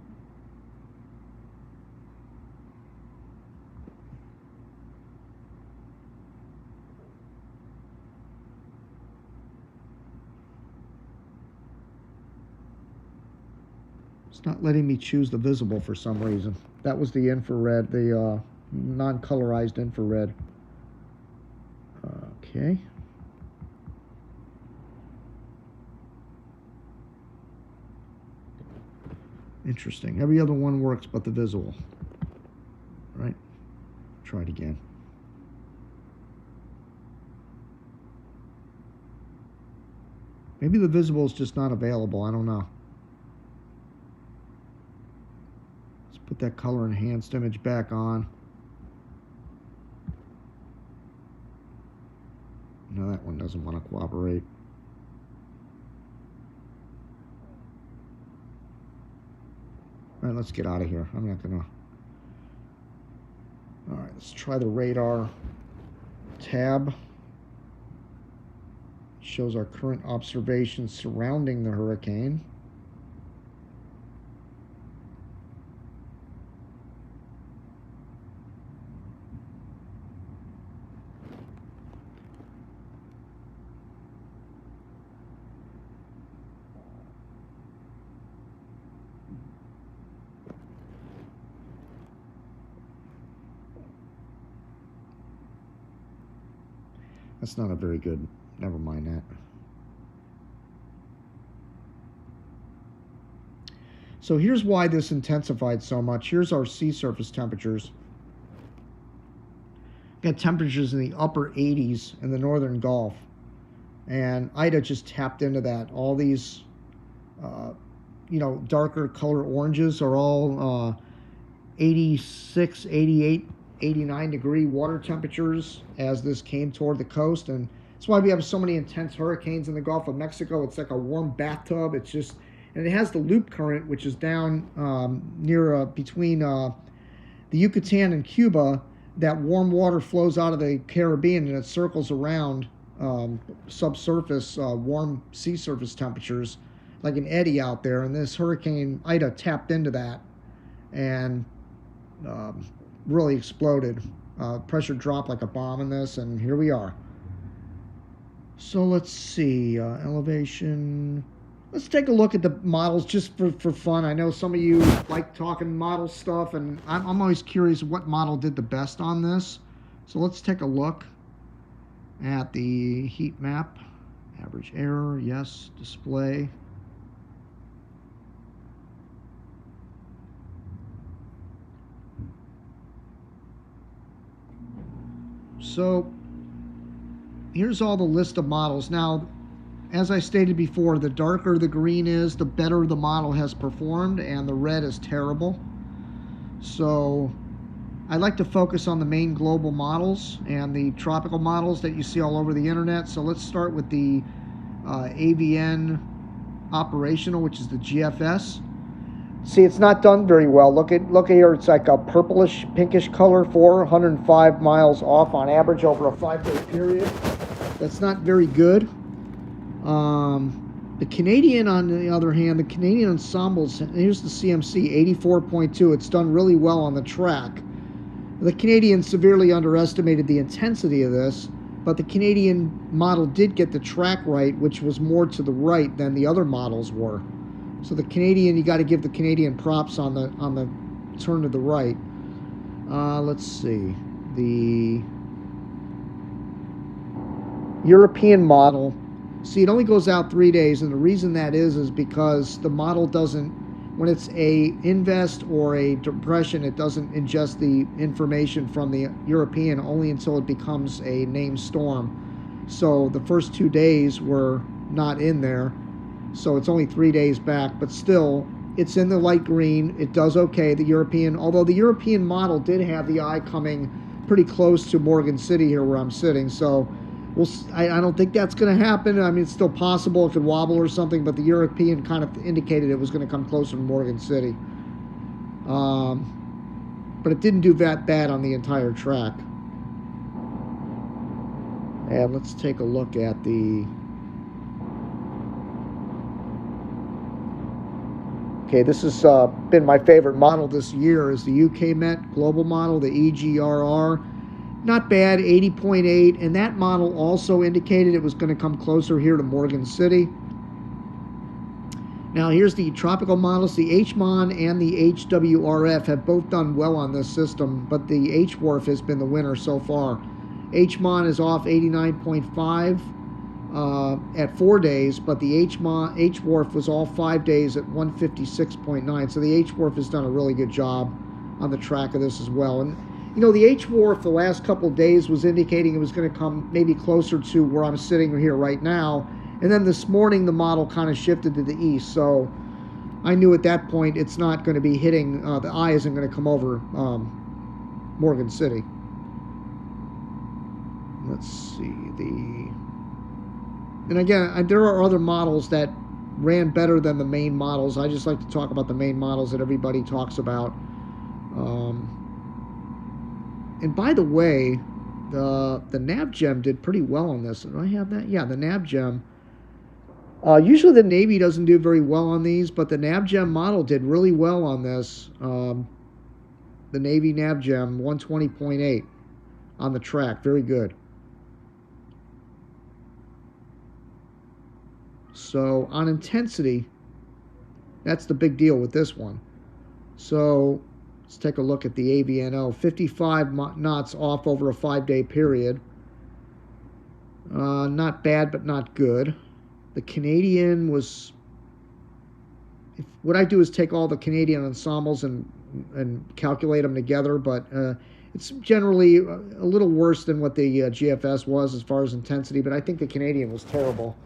It's not letting me choose the visible for some reason. That was the infrared, the non-colorized infrared. Okay. Interesting. Every other one works but the visible. Right? Try it again. Maybe the visible is just not available. I don't know. Put that color enhanced image back on. No, that one doesn't want to cooperate. All right, let's get out of here. I'm not gonna. All right, let's try the radar tab. Shows our current observations surrounding the hurricane. That's not a very good, never mind that. So here's why this intensified so much. Here's our sea surface temperatures. Got temperatures in the upper 80s in the northern Gulf. And Ida just tapped into that. All these, darker color oranges are all 86, 88, 89 degree water temperatures as this came toward the coast. And that's why we have so many intense hurricanes in the Gulf of Mexico. It's like a warm bathtub. It's just, and it has the loop current, which is down between the Yucatan and Cuba. That warm water flows out of the Caribbean and it circles around subsurface warm sea surface temperatures like an eddy out there. And this hurricane Ida tapped into that and really exploded. Pressure dropped like a bomb in this, and here we are. So let's see, elevation. Let's take a look at the models just for fun. I know some of you like talking model stuff, and I'm always curious what model did the best on this. So let's take a look at the heat map. Average error, yes, display. So here's all the list of models. Now, as I stated before, the darker the green is, the better the model has performed, and the red is terrible. So I like to focus on the main global models and the tropical models that you see all over the internet. So let's start with the AVN operational, which is the GFS. See, it's not done very well. Look at here. It's like a purplish, pinkish color, 405 miles off on average over a 5-day period. That's not very good. The Canadian, on the other hand, the Canadian ensembles, here's the CMC, 84.2. It's done really well on the track. The Canadian severely underestimated the intensity of this, but the Canadian model did get the track right, which was more to the right than the other models were. So the Canadian, you got to give the Canadian props on the turn to the right. Let's see, the European model. See, it only goes out 3 days, and the reason that is because the model doesn't, when it's a invest or a depression, it doesn't ingest the information from the European only until it becomes a named storm. So the first 2 days were not in there. So it's only 3 days back, but still, it's in the light green. It does okay, the European, although the European model did have the eye coming pretty close to Morgan City here where I'm sitting. So I don't think that's going to happen. I mean, it's still possible. It could wobble or something, but the European kind of indicated it was going to come closer to Morgan City. But it didn't do that bad on the entire track. And let's take a look at the... Okay, this has been my favorite model this year, is the UK Met global model, the EGRR. Not bad, 80.8, and that model also indicated it was going to come closer here to Morgan City. Now here's the tropical models. The HMON and the HWRF have both done well on this system, but the HWRF has been the winner so far. HMON is off 89.5 at 4 days, but the HWRF was all 5 days at 156.9. So the HWRF has done a really good job on the track of this as well. And you know, the HWRF the last couple of days was indicating it was going to come maybe closer to where I'm sitting here right now. And then this morning the model kind of shifted to the east. So I knew at that point it's not going to be hitting, the eye isn't going to come over Morgan City. Let's see, and again, there are other models that ran better than the main models. I just like to talk about the main models that everybody talks about. And by the way, the NavGem did pretty well on this. Do I have that? Yeah, the NavGem. Usually the Navy doesn't do very well on these, but the NavGem model did really well on this. The Navy NavGem, 120.8 on the track. Very good. So on intensity, that's the big deal with this one. So let's take a look at the AVNO. 55 knots off over a 5-day period. Not bad, but not good. The Canadian was what I do is take all the Canadian ensembles and calculate them together, but it's generally a little worse than what the GFS was as far as intensity, but I think the Canadian was terrible.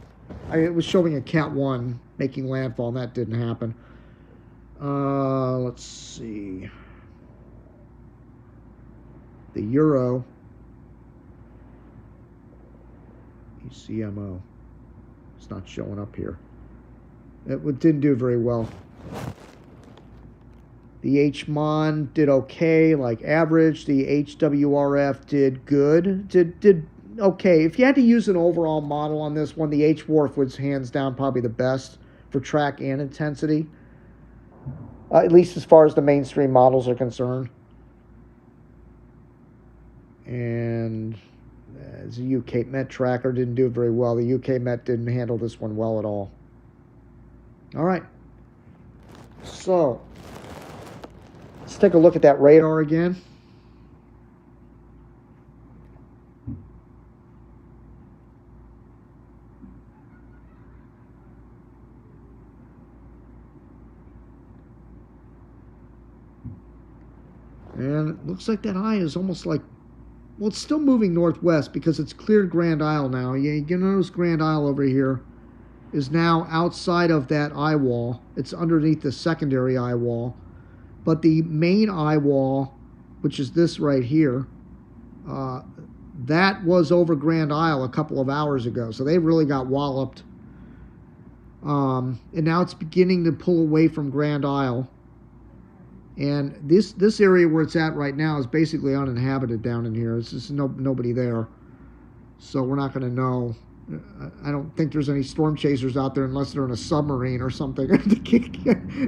It was showing a Cat 1 making landfall, and that didn't happen. Let's see. The Euro. ECMO. It's not showing up here. It didn't do very well. The HMON did okay, like average. The HWRF did good. Did okay. If you had to use an overall model on this one, the HWRF was hands down probably the best for track and intensity. At least as far as the mainstream models are concerned. And the UK Met tracker didn't do very well. The UK Met didn't handle this one well at all. All right. So let's take a look at that radar again. And it looks like that eye is almost like, well, it's still moving northwest because it's cleared Grand Isle now. You notice Grand Isle over here is now outside of that eye wall. It's underneath the secondary eye wall. But the main eye wall, which is this right here, that was over Grand Isle a couple of hours ago. So they really got walloped. And now it's beginning to pull away from Grand Isle. And this area where it's at right now is basically uninhabited down in here. It's just nobody there. So we're not going to know. I don't think there's any storm chasers out there unless they're in a submarine or something.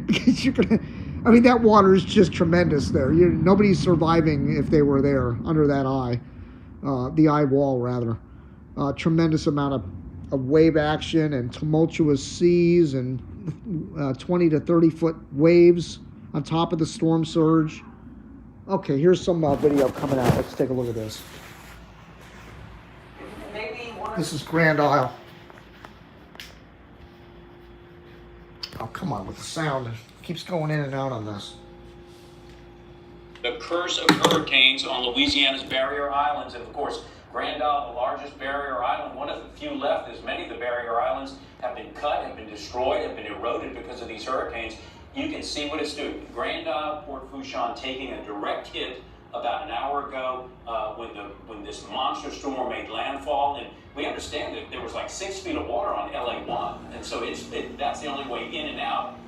Because you're going to, I mean, that water is just tremendous there. Nobody's surviving if they were there under that eye, the eye wall rather. Tremendous amount of wave action and tumultuous seas and 20 to 30 foot waves on top of the storm surge. Okay, here's some video coming out. Let's take a look at this. This is Grand Isle. Oh, come on with the sound. It keeps going in and out on this. The curse of hurricanes on Louisiana's barrier islands, and of course, Grand Isle, the largest barrier island, one of the few left, as many of the barrier islands have been cut, have been destroyed, have been eroded because of these hurricanes. You can see what it's doing. Grand Isle, Port Fourchon taking a direct hit about an hour ago when this monster storm made landfall. And we understand that there was like 6 feet of water on LA1. And so that's the only way in and out,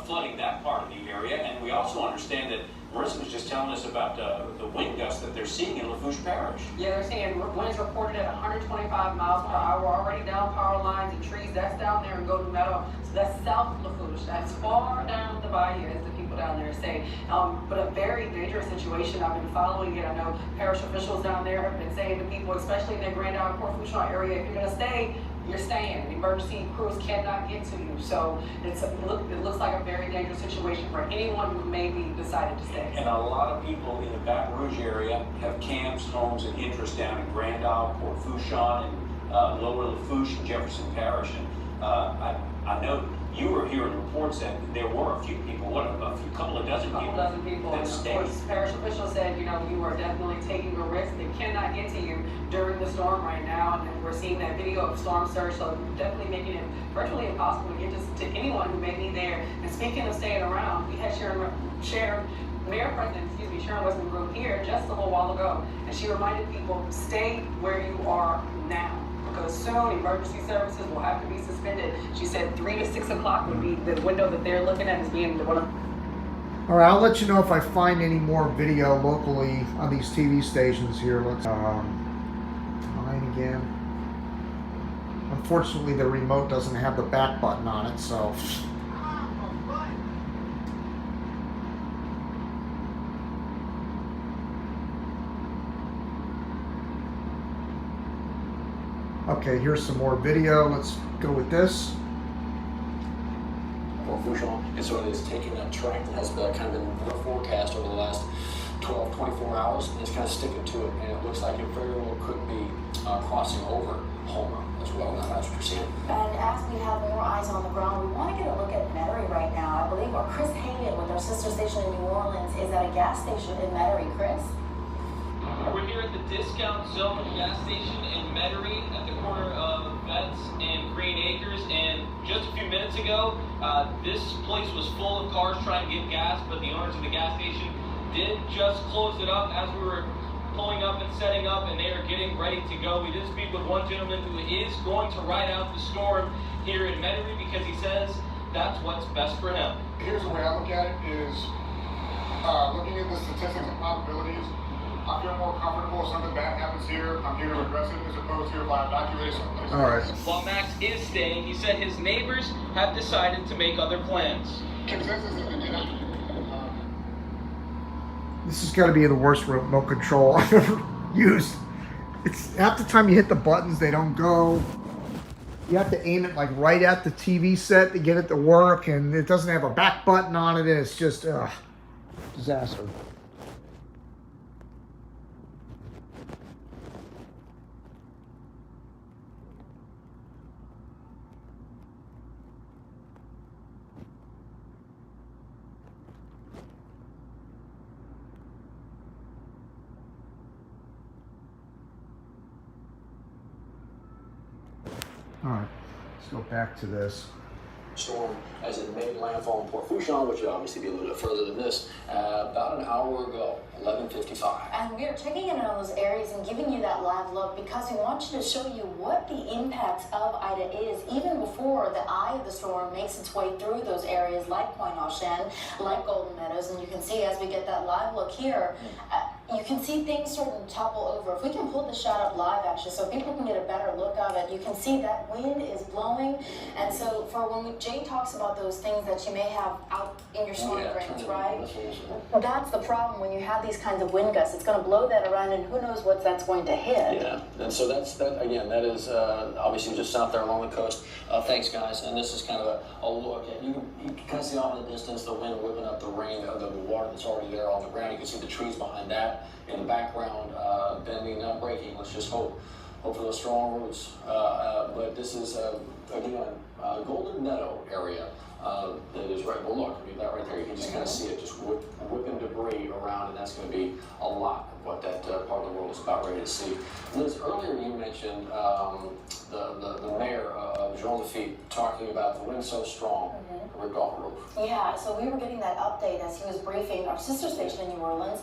flooding that part of the area. And we also understand that Marissa was just telling us about the wind gusts that they're seeing in Lafourche Parish. Yeah, they're seeing winds reported at 125 miles per hour. We're already down power lines and trees. That's down there in Golden Meadow. So that's south of Lafourche. That's far down the bayou, as the people down there say. But a very dangerous situation. I've been following it. I know parish officials down there have been saying to people, especially in the Grand Isle, Port Fourchon area, if you're going to stay, you're staying. Emergency crews cannot get to you. So it looks like a very dangerous situation for anyone who maybe decided to stay. And a lot of people in the Baton Rouge area have camps, homes, and interests down in Grand Isle, Port Fourchon, and Lower Lafourche and Jefferson Parish. And I know you were hearing reports that there were a few people, a couple of dozen people that stayed. Of course, parish officials said, you are definitely taking a risk. They cannot get to you during the storm right now, and we're seeing that video of storm surge, so definitely making it virtually impossible to get to anyone who may be there. And speaking of staying around, we had Sharon Westman Group here just a little while ago, and she reminded people, stay where you are now, because soon emergency services will have to be suspended. She said 3 to 6 o'clock would be the window that they're looking at as being the one. All right, I'll let you know if I find any more video locally on these TV stations here. Let's mine again. Unfortunately, the remote doesn't have the back button on it, so. Okay, here's some more video. Let's go with this. Port Fourchon is sort of taking that track that has kind of been forecast over the last 12, 24 hours, and it's kind of sticking to it, and it looks like it very well could be crossing over Homer as well. Now that's what you're seeing. And as we have more eyes on the ground, we want to get a look at Metairie right now. I believe our Chris Hayden with our sister station in New Orleans is at a gas station in Metairie. Chris? We're here at the Discount Zone gas station in Metairie at the corner of Vets and Green Acres, and just a few minutes ago, this place was full of cars trying to get gas, but the owners of the gas station did just close it up as we were pulling up and setting up, and they are getting ready to go. We did speak with one gentleman who is going to ride out the storm here in Metairie because he says that's what's best for him. Here's the way I look at it is, looking at the statistics and probabilities, I feel more comfortable if something bad happens here, I'm here to address it as opposed to if I evacuate someplace. All right. While Max is staying, he said his neighbors have decided to make other plans. Consensus is to get out. This has got to be the worst remote control I've ever used. It's half the time you hit the buttons, they don't go. You have to aim it like right at the TV set to get it to work, and it doesn't have a back button on it. It's just disaster. All right, let's go back to this. Storm as it made landfall in Port Fourchon, which would obviously be a little bit further than this, about an hour ago, 11:55. And we are checking in on those areas and giving you that live look because we want you to show you what the impact of Ida is even before the eye of the storm makes its way through those areas like Pointe aux Chenes, like Golden Meadows, and you can see as we get that live look here, you can see things starting to topple over. If we can pull the shot up live actually so people can get a better look of it, you can see that wind is blowing. And so for when Jay talks about those things that you may have out in your storm drains, right? That's the problem when you have these kinds of wind gusts. It's going to blow that around and who knows what that's going to hit. Yeah, and so that again, that is obviously just out there along the coast. Thanks guys, and this is kind of a look at, you can kind of see off in the distance the wind whipping up the rain, the water that's already there on the ground. You can see the trees behind that in the background, bending, not breaking. Let's just hope for those strong roots. But this is again Golden Meadow area that is right. Well, look, I mean that right there. You can just kind of see it just whipping debris around, and that's going to be a lot of what that part of the world is about ready to see. Liz, earlier you mentioned the mayor of Jean Lafitte talking about the wind so strong, ripped off the roof. Yeah, so we were getting that update as he was briefing our sister station in New Orleans.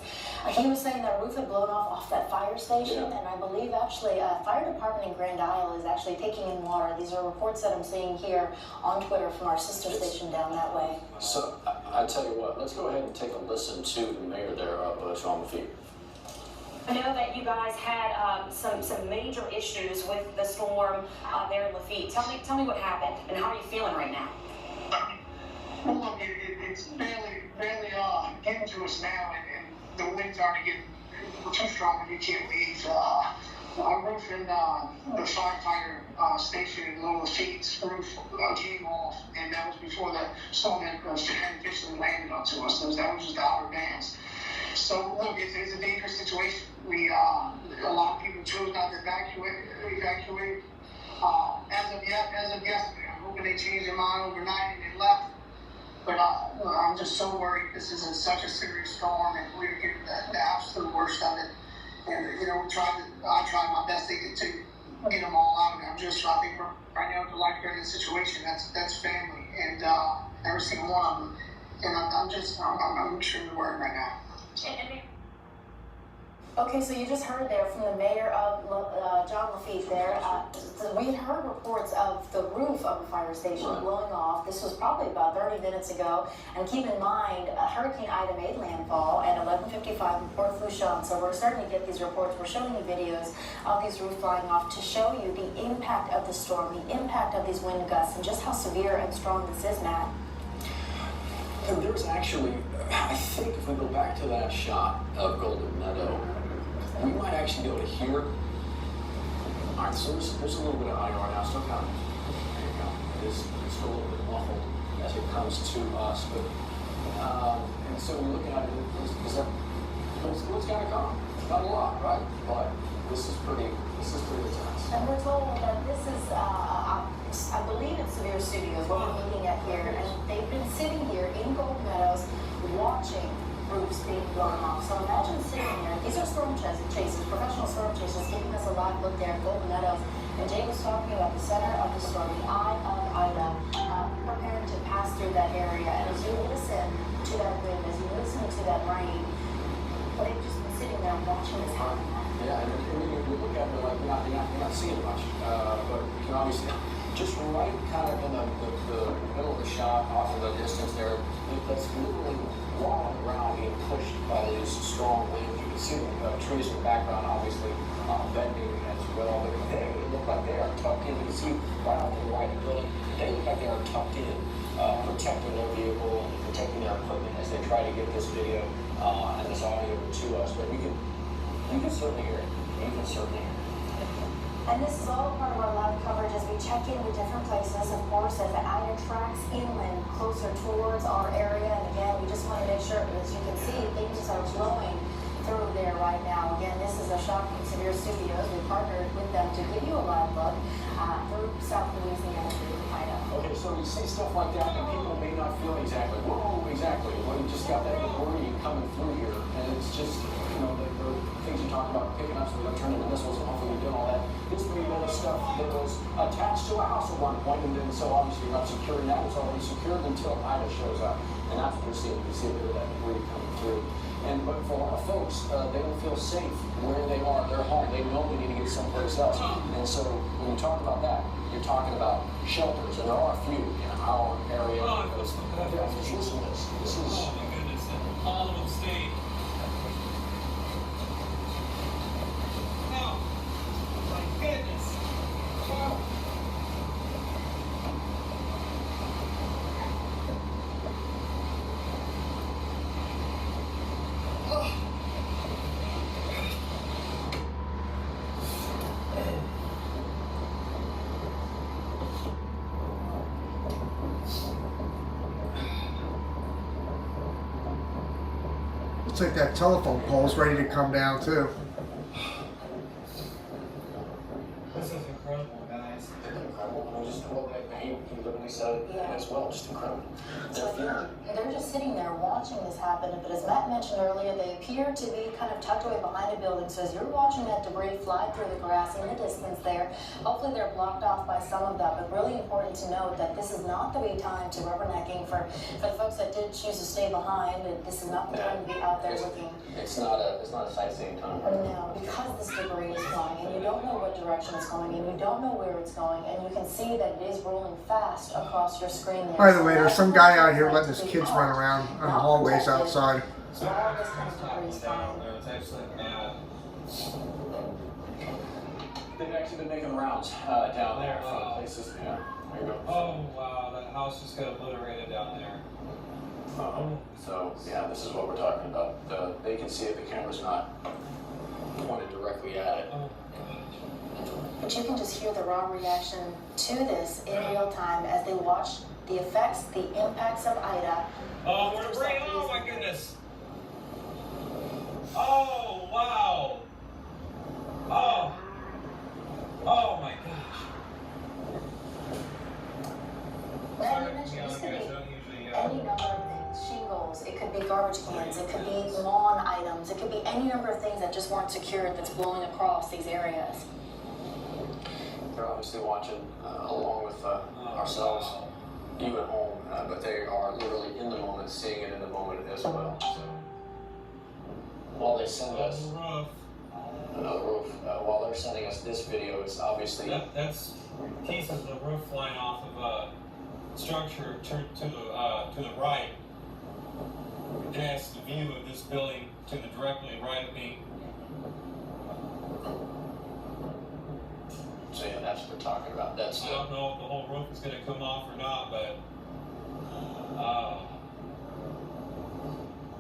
He was saying that roof had blown off that fire station, and I believe actually a fire department in Grand Isle is actually taking in water. These are reports that I'm seeing here on Twitter from our sister station down that way. So I tell you what, let's go ahead and take a listen to the mayor there of Jean Lafitte. I know that you guys had some major issues with the storm there in Lafitte. Tell me what happened and how are you feeling right now? Well, look, it's barely getting to us now, and the winds aren't getting too strong and you can't leave. Our roof in the firefighter station in Little Lafitte's roof came off, and that was before the storm had officially landed onto us. That was just the outer bands. So look, it's a dangerous situation. A lot of people chose not to evacuate. As of yesterday, I'm hoping they changed their mind overnight and they left. But I'm just so worried. This is such a serious storm, and we're getting the absolute worst of it. And I tried my best to get them all out. And I'm just, I think right now, the life-threatening situation. That's family, and every single one of them. And I'm extremely worried right now. Okay, so you just heard there from the mayor of Jean Lafitte there. We had heard reports of the roof of a fire station blowing off. This was probably about 30 minutes ago. And keep in mind, Hurricane Ida made landfall at 11:55 in Port Fourchon. So we're starting to get these reports. We're showing you videos of these roofs flying off to show you the impact of the storm, the impact of these wind gusts, and just how severe and strong this is, Matt. There's actually, I think if we go back to that shot of Golden Meadow, we might actually be able to hear. All right, so there's a little bit of IR now, so kind of, there you go. It's still a little bit muffled as it comes to us, but, and so we're looking at it, is that What's gonna come? Not a lot, right? But this is pretty intense. And we're told that this is, I believe it's Severe Studios, what we're looking at here, and they've been sitting here in Gold Meadows watching roofs being blown off. So imagine sitting there. These are storm chasers, professional storm chasers, giving us a live look there at Gold Meadows. And Jay was talking about the center of the storm, the eye of Ida, preparing to pass through that area. And as you listen to that wind, as you listen to that rain, they've just been sitting there watching this happen. Yeah, and you look at it like you're not seeing much, but you can obviously just right kind of in the middle of the shot, off in the distance there. That's literally while on the ground being pushed by these strong winds. You can see the trees in the background, obviously bending as well. But they look like they are tucked in. You can see right off to the right of the building. They look like they are tucked in, protecting their vehicle, protecting their equipment as they try to get this video and this audio to us. But you can certainly hear it. You can certainly hear it. And this is all part of our live coverage as we check in with different places. Of course, as the Ida tracks inland closer towards our area. And again, we just want to make sure, as you can see, things are flowing through there right now. Again, this is a shot from Severe Studios. We partnered with them to give you a live look through South Louisiana through Ida. Okay, so you see stuff like that, and people may not feel exactly, well, you just got that debris coming through here, and it's just, the things you talk about picking up so they don't turn into missiles, and hopefully you're doing all that. This may have been stuff that was attached to a house at one point, and then so obviously you're not securing that. It's already secured until Ida shows up, and that's what you're seeing. You see a bit of that debris coming through. But for a lot of folks, they don't feel safe where they are. They're home. They know they need to get someplace else. And so when you talk about that, you're talking about shelters, and there are a few in our area. Just listen to this. This is. Oh my goodness! All of them stayed. Oh my goodness! Wow. Looks like that telephone pole's ready to come down too. This is incredible, guys. Incredible. He literally said it as well. Just incredible. They're just sitting there watching this happen, but as Matt mentioned earlier, they appear to be kind of tucked away behind a building. So as you're watching that debris fly through the grass in the distance there, hopefully they're blocked off by some of that, but really important to note that this is not the time to rubbernecking for the folks that did choose to stay behind. This is not the time to be out there looking. It's not a sightseeing time. No, because this debris is flying, and you don't know what direction it's going, and you don't know where it's going, and you can see that it is rolling fast across your screen there. By the way, there's some guy out here letting his kids run around on the hallways outside. So all this kind of debris is flying. It's actually mad. They've actually been making rounds down there from places. Yeah, there you go. Oh wow, that house just got obliterated down there. So yeah, this is what we're talking about. They can see it. The camera's not pointed directly at it. But you can just hear the raw reaction to this in real time as they watch the effects, the impacts of Ida. Oh, we're right. Oh my goodness. Oh wow. Oh. Oh my gosh. Now you mentioned this could be any number of things. Shingles, it could be garbage cans, it could be lawn items, it could be any number of things that just weren't secured that's blowing across these areas. They're obviously watching along with ourselves, you at home, but they are literally in the moment, seeing it in the moment as well. So while they send us another roof, while they're sending us this video, it's obviously that's pieces of the roof flying off of a structure to the right. Past the view of this building to the directly right of me. So yeah, that's what we're talking about. I don't know if the whole roof is going to come off or not, but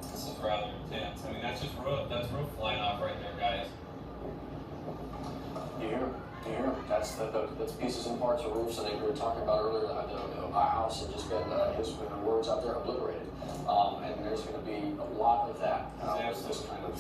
this is rather intense. I mean, that's just roof. That's roof flying off right there, guys. You hear? Yeah, that's pieces and parts of roofs, and we were talking about earlier a house had just been his words out there obliterated, and there's going to be a lot of that with this kind of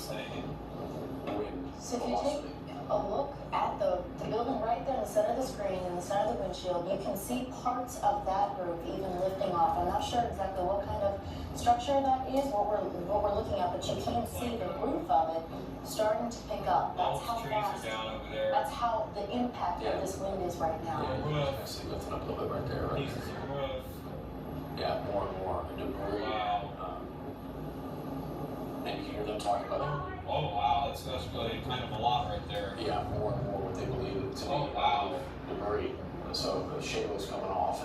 wind. So if you take a look at the building right there in the center of the screen, in the center of the windshield, you can see parts of that roof even lifting off. I'm not sure exactly what kind of structure that is, what we're looking at, but you can see the roof of it starting to pick up. That's how fast. That's how the impact of this wind is right now. Yeah, you can see lifting up a little bit right there. Right? Yeah, more and more debris. And you can hear them talking about it. Oh wow, that's really kind of a lot right there. Yeah, more and more what they believe it to be debris. So the shingles coming off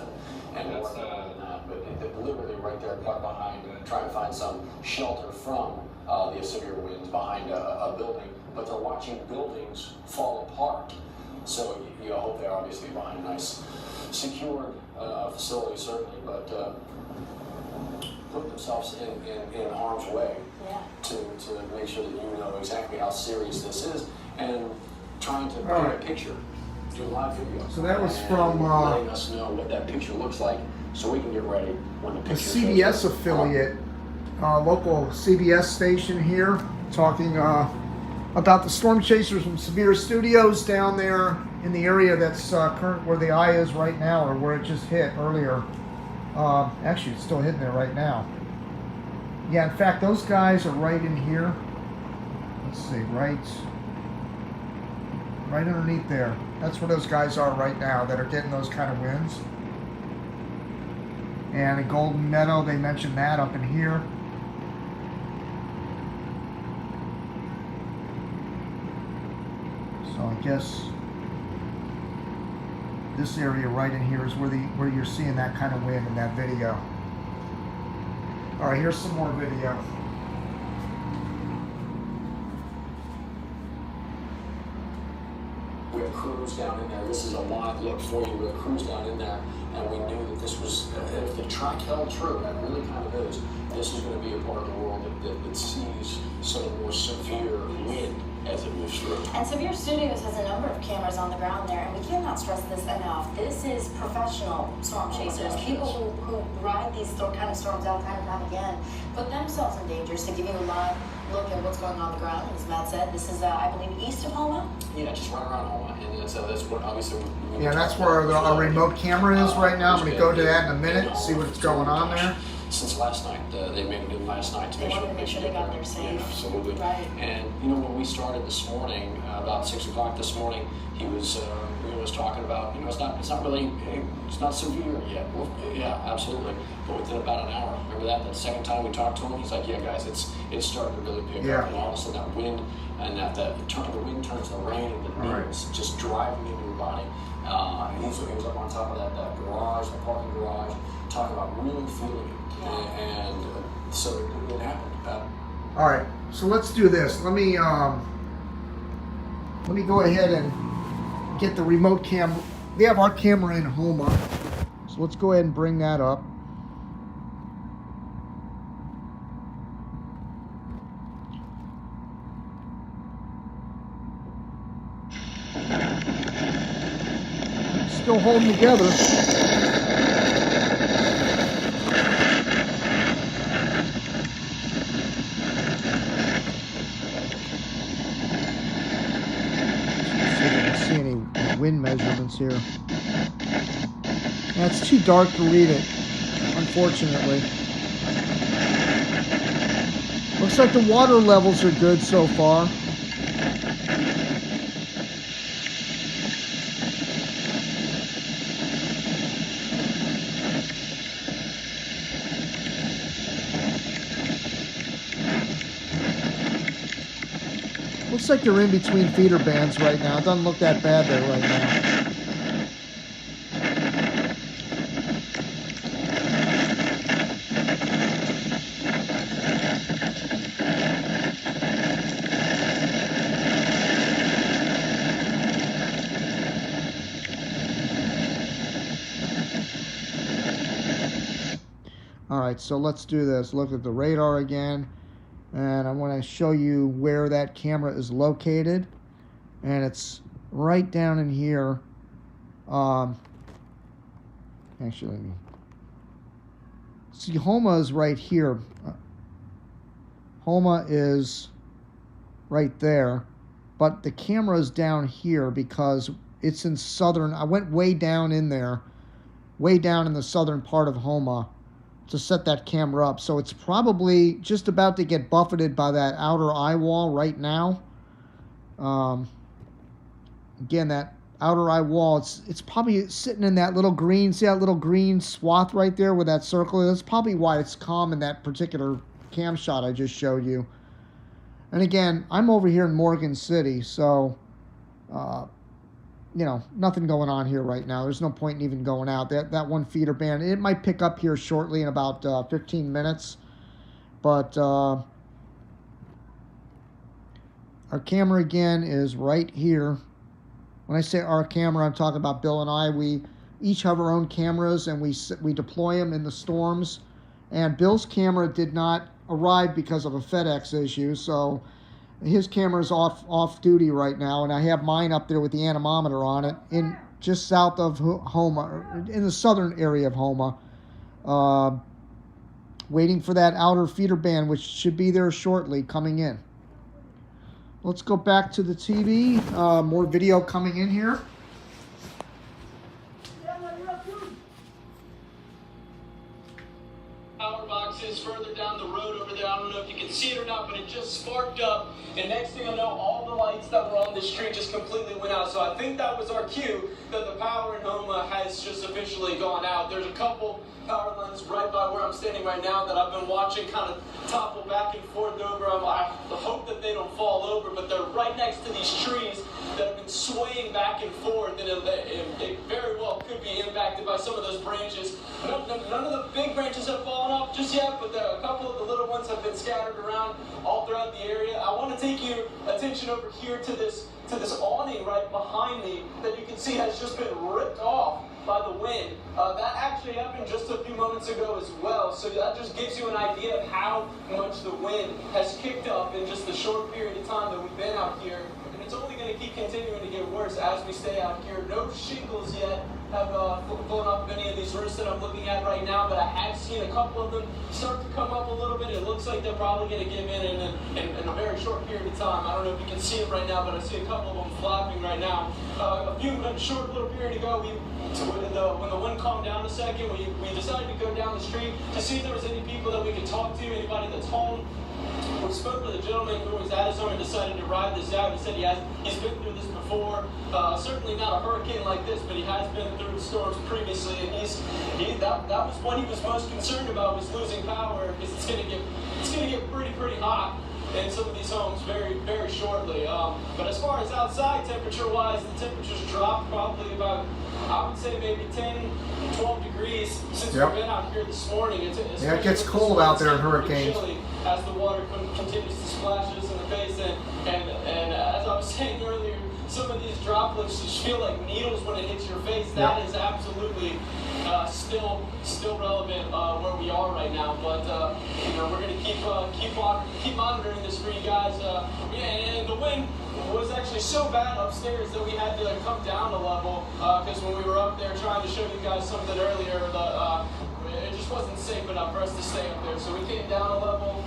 and more than that. But they're literally right there behind, trying to find some shelter from the severe winds behind a building. But they're watching buildings fall apart. So you hope they're obviously behind a nice, secured facility, certainly, but put themselves in harm's way to make sure that you know exactly how serious this is, and trying to paint a picture, do a live video. So that was from letting us know what that picture looks like, so we can get ready when the picture a CBS affiliate, local CBS station here, talking about the storm chasers from Severe Studios down there in the area that's current where the eye is right now, or where it just hit earlier. Actually, it's still hitting there right now. Yeah, in fact, those guys are right in here. Let's see, right underneath there. That's where those guys are right now that are getting those kind of winds. And in Golden Meadow, they mentioned that up in here. So I guess this area right in here is where you're seeing that kind of wind in that video. All right, here's some more video. We have crews down in there. This is a live look for you. We have crews down in there, and we knew that this was, if the track held true, that really kind of is, this is going to be a part of the world that sees some more severe wind as it moves through. And Severe Studios has a number of cameras on the ground there, and we cannot stress this enough. This is professional storm chasers, people who ride these kind of storms out time and time again, put themselves in danger to give you a live look at what's going on the ground. As Matt said, this is, I believe, east of Homa? Yeah, just right around Homa, and that's what obviously. Yeah, that's where our remote camera is right now. I'm going to go to that in a minute, see what's going on there. Since last night, they made it last night to make sure they got there safe. Yeah, absolutely. Right. And you know, when we started this morning, about 6 o'clock this morning, he was talking about, you know, it's not severe yet. Well, yeah, absolutely. But within about an hour, remember that second time we talked to him, he's like, yeah, guys, it's starting to really pick up, and all of a sudden that wind and the wind turns to rain, and the needles just driving into your body. He was up on top of that garage, the parking garage, talking about really feeling it. And so it happened. All right, so let's do this. Let me go ahead and get the remote cam. We have our camera in Homa, so let's go ahead and bring that up. Still holding together. Wind measurements here. It's too dark to read it, unfortunately. Looks like the water levels are good so far. Looks like they're in between feeder bands right now. It doesn't look that bad there right now. All right, so let's do this. Look at the radar again. And I want to show you where that camera is located, and it's right down in here. Actually, let me see. Homa is right here. Homa is right there, but the camera is down here because it's in southern. I went way down in there, way down in the southern part of Homa to set that camera up. So it's probably just about to get buffeted by that outer eye wall right now. Again, that outer eye wall, it's probably sitting in that little green, see that little green swath right there with that circle? That's probably why it's calm in that particular cam shot I just showed you. And again, I'm over here in Morgan City, so, nothing going on here right now. There's no point in even going out. That one feeder band, it might pick up here shortly in about 15 minutes. But our camera, again, is right here. When I say our camera, I'm talking about Bill and I. We each have our own cameras, and we deploy them in the storms. And Bill's camera did not arrive because of a FedEx issue, so his camera's off duty right now, and I have mine up there with the anemometer on it, in just south of Homa, in the southern area of Homa, waiting for that outer feeder band, which should be there shortly, coming in. Let's go back to the TV. More video coming in here. Power boxes further down the road over there. I don't know if you can see it or not, but it just sparked up. And next thing I know, all the lights that were on the street just completely went out. So I think that was our cue that the power in Homa has just officially gone out. There's a couple power lines right by where I'm standing right now that I've been watching kind of topple back and forth over. I hope that they don't fall over, but they're right next to these trees that have been swaying back and forth, and it very well could be impacted by some of those branches. None of the big branches have fallen off just yet, but a couple of the little ones have been scattered around all throughout the area. I want to take your attention over here to this awning right behind me that you can see has just been ripped off by the wind. That actually happened just a few moments ago as well, so that just gives you an idea of how much the wind has kicked up in just the short period of time that we've been out here. And it's only going to keep continuing to get worse as we stay out here. No shingles yet have blown off any of these roofs that I'm looking at right now, but I have seen a couple of them start to come up a little bit. It looks like they're probably going to give in a very short period of time. I don't know if you can see it right now, but I see a couple of them flapping right now. A short little period ago, when the wind calmed down a second, we decided to go down the street to see if there was any people that we could talk to, anybody that's home. We spoke with a gentleman who was at his home and decided to ride this out. He said he's been through this before. Certainly not a hurricane like this, but he has been through storms previously, and that was what he was most concerned about, was losing power, because it's going to get pretty hot in some of these homes very, very shortly. But as far as outside temperature-wise, the temperatures dropped probably about, I would say, maybe 10, 12 degrees since we've been out here this morning. It gets cold out there in hurricanes. As the water continues to splash us in the face, and as I was saying earlier, some of these droplets just feel like needles when it hits your face. That is absolutely still relevant where we are right now. But we're going to keep monitoring this for you guys. And the wind was actually so bad upstairs that we had to come down a level, because when we were up there trying to show you guys something earlier, it just wasn't safe enough for us to stay up there. So we came down a level.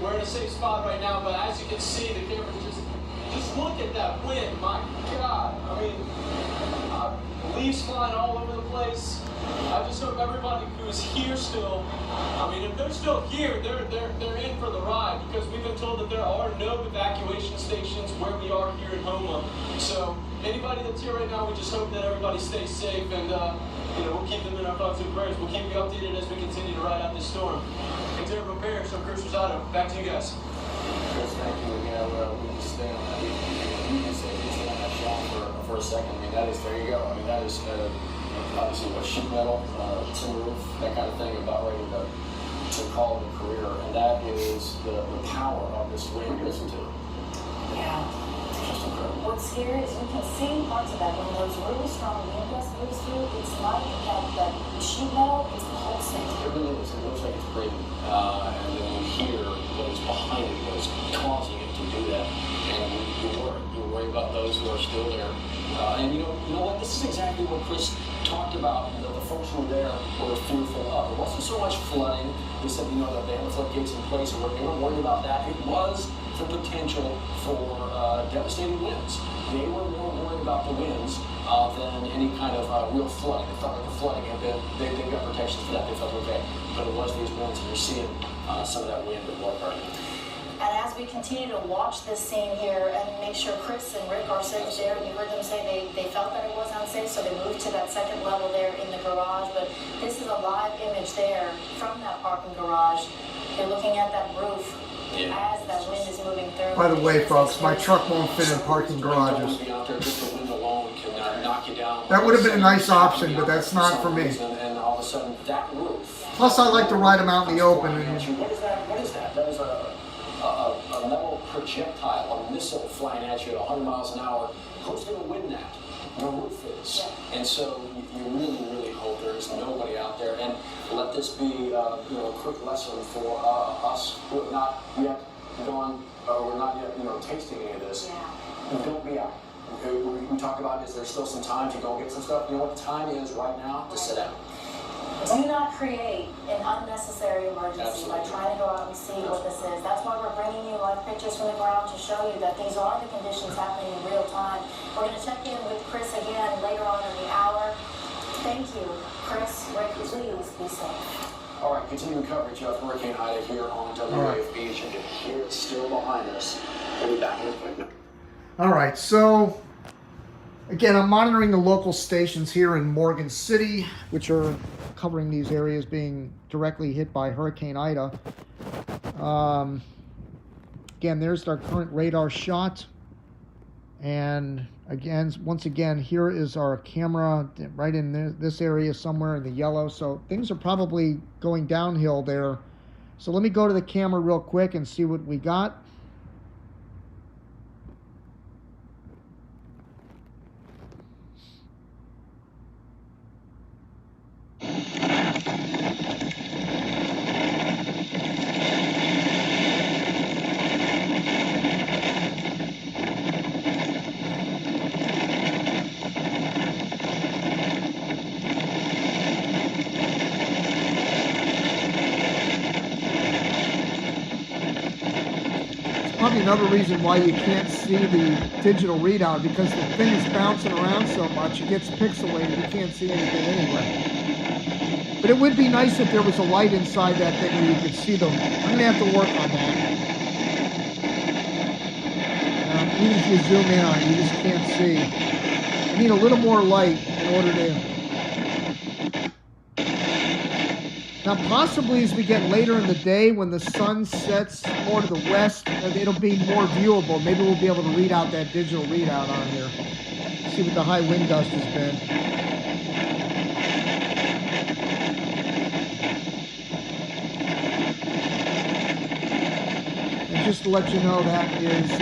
We're in a safe spot right now, but as you can see, the camera's just look at that wind. My God, I mean, leaves flying all over the place. I just hope everybody who's here still, I mean, if they're still here, they're in for the ride, because we've been told that there are no evacuation stations where we are here in Homa. So anybody that's here right now, we just hope that everybody stays safe, and we'll keep them in our thoughts and prayers. We'll keep you updated as we continue to ride out this storm. And to repair, so Curfews out. Back to you guys. Chris, thank you again. We just stay on that shot for a second. I mean, there you go. I mean, that is obviously what sheet metal, tin roof, that kind of thing, about ready to call it a career. And that is the power of this wind, isn't it? Yeah. Just incredible. What's scary is you can see parts of that when those really strong wind gusts moves through. It's like that sheet metal is pulsing. It really is. It looks like it's breathing. And then you hear what is behind it, what is causing it to do that. And you worry about those who are still there. And you know what? This is exactly what Chris talked about. The folks who were there were fearful of. It wasn't so much flooding. They said, that they had the floodgates in place, and they weren't worried about that. It was the potential for devastating winds. They were more worried about the winds than any kind of real flooding. They felt like the flooding had been, they got protections for that. They felt okay. But it was these winds, and you're seeing some of that wind at work right now. And as we continue to watch this scene here and make sure Chris and Rick are safe there, you heard them say they felt that it was unsafe, so they moved to that second level there in the garage. But this is a live image there from that parking garage. You're looking at that roof as that wind is moving through. By the way, folks, my truck won't fit in parking garages. That would have been a nice option, but that's not for me. And all of a sudden, that roof. Plus, I like to ride them out in the open. What is that? What is that? That is a metal projectile, a missile flying at you at 100 miles an hour. Who's going to win that? The roof is. And so you really, really hope there is nobody out there. And let this be, a quick lesson for us who have not yet gone, we're not yet, tasting any of this. Don't be out. We talk about, is there still some time to go get some stuff? You know what the time is right now? To sit down. Do not create an unnecessary emergency by trying to go out and see what this is. That's why we're bringing you live pictures from the ground to show you that these are the conditions happening in real time. We're going to check in with Chris again later on in the hour. Thank you, Chris. Rick, please be safe. All right, continuing coverage of Hurricane Ida here on WAFB. You can hear it still behind us. We'll be back in a quick. All right, so again, I'm monitoring the local stations here in Morgan City, which are covering these areas being directly hit by Hurricane Ida. Again, there's our current radar shot. And again, once again, here is our camera right in this area somewhere in the yellow. So things are probably going downhill there. So let me go to the camera real quick and see what we got. Probably another reason why you can't see the digital readout, because the thing is bouncing around so much, it gets pixelated, you can't see anything anyway. But it would be nice if there was a light inside that thing where you could see them. I'm going to have to work on that. Even if you zoom in on it, you just can't see. I need a little more light in order to... Now, possibly as we get later in the day, when the sun sets more to the west, it'll be more viewable. Maybe we'll be able to read out that digital readout on here. See what the high wind gust has been. And just to let you know, that is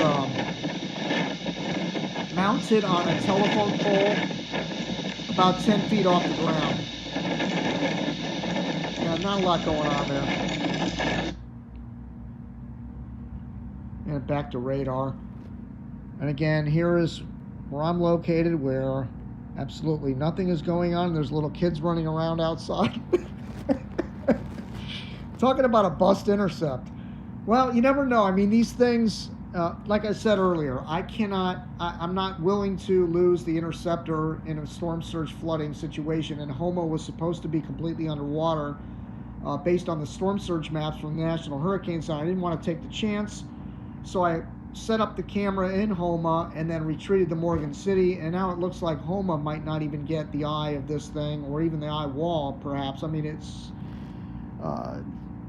mounted on a telephone pole about 10 feet off the ground. Not a lot going on there. And back to radar. And again, here is where I'm located, where absolutely nothing is going on. There's little kids running around outside. Talking about a bust intercept. Well, you never know. I mean, these things, like I said earlier, I'm not willing to lose the interceptor in a storm surge flooding situation. And Houma was supposed to be completely underwater. Based on the storm surge maps from the National Hurricane Center. I didn't want to take the chance, so I set up the camera in Houma and then retreated to Morgan City, and now it looks like Houma might not even get the eye of this thing, or even the eye wall, perhaps. I mean, it's...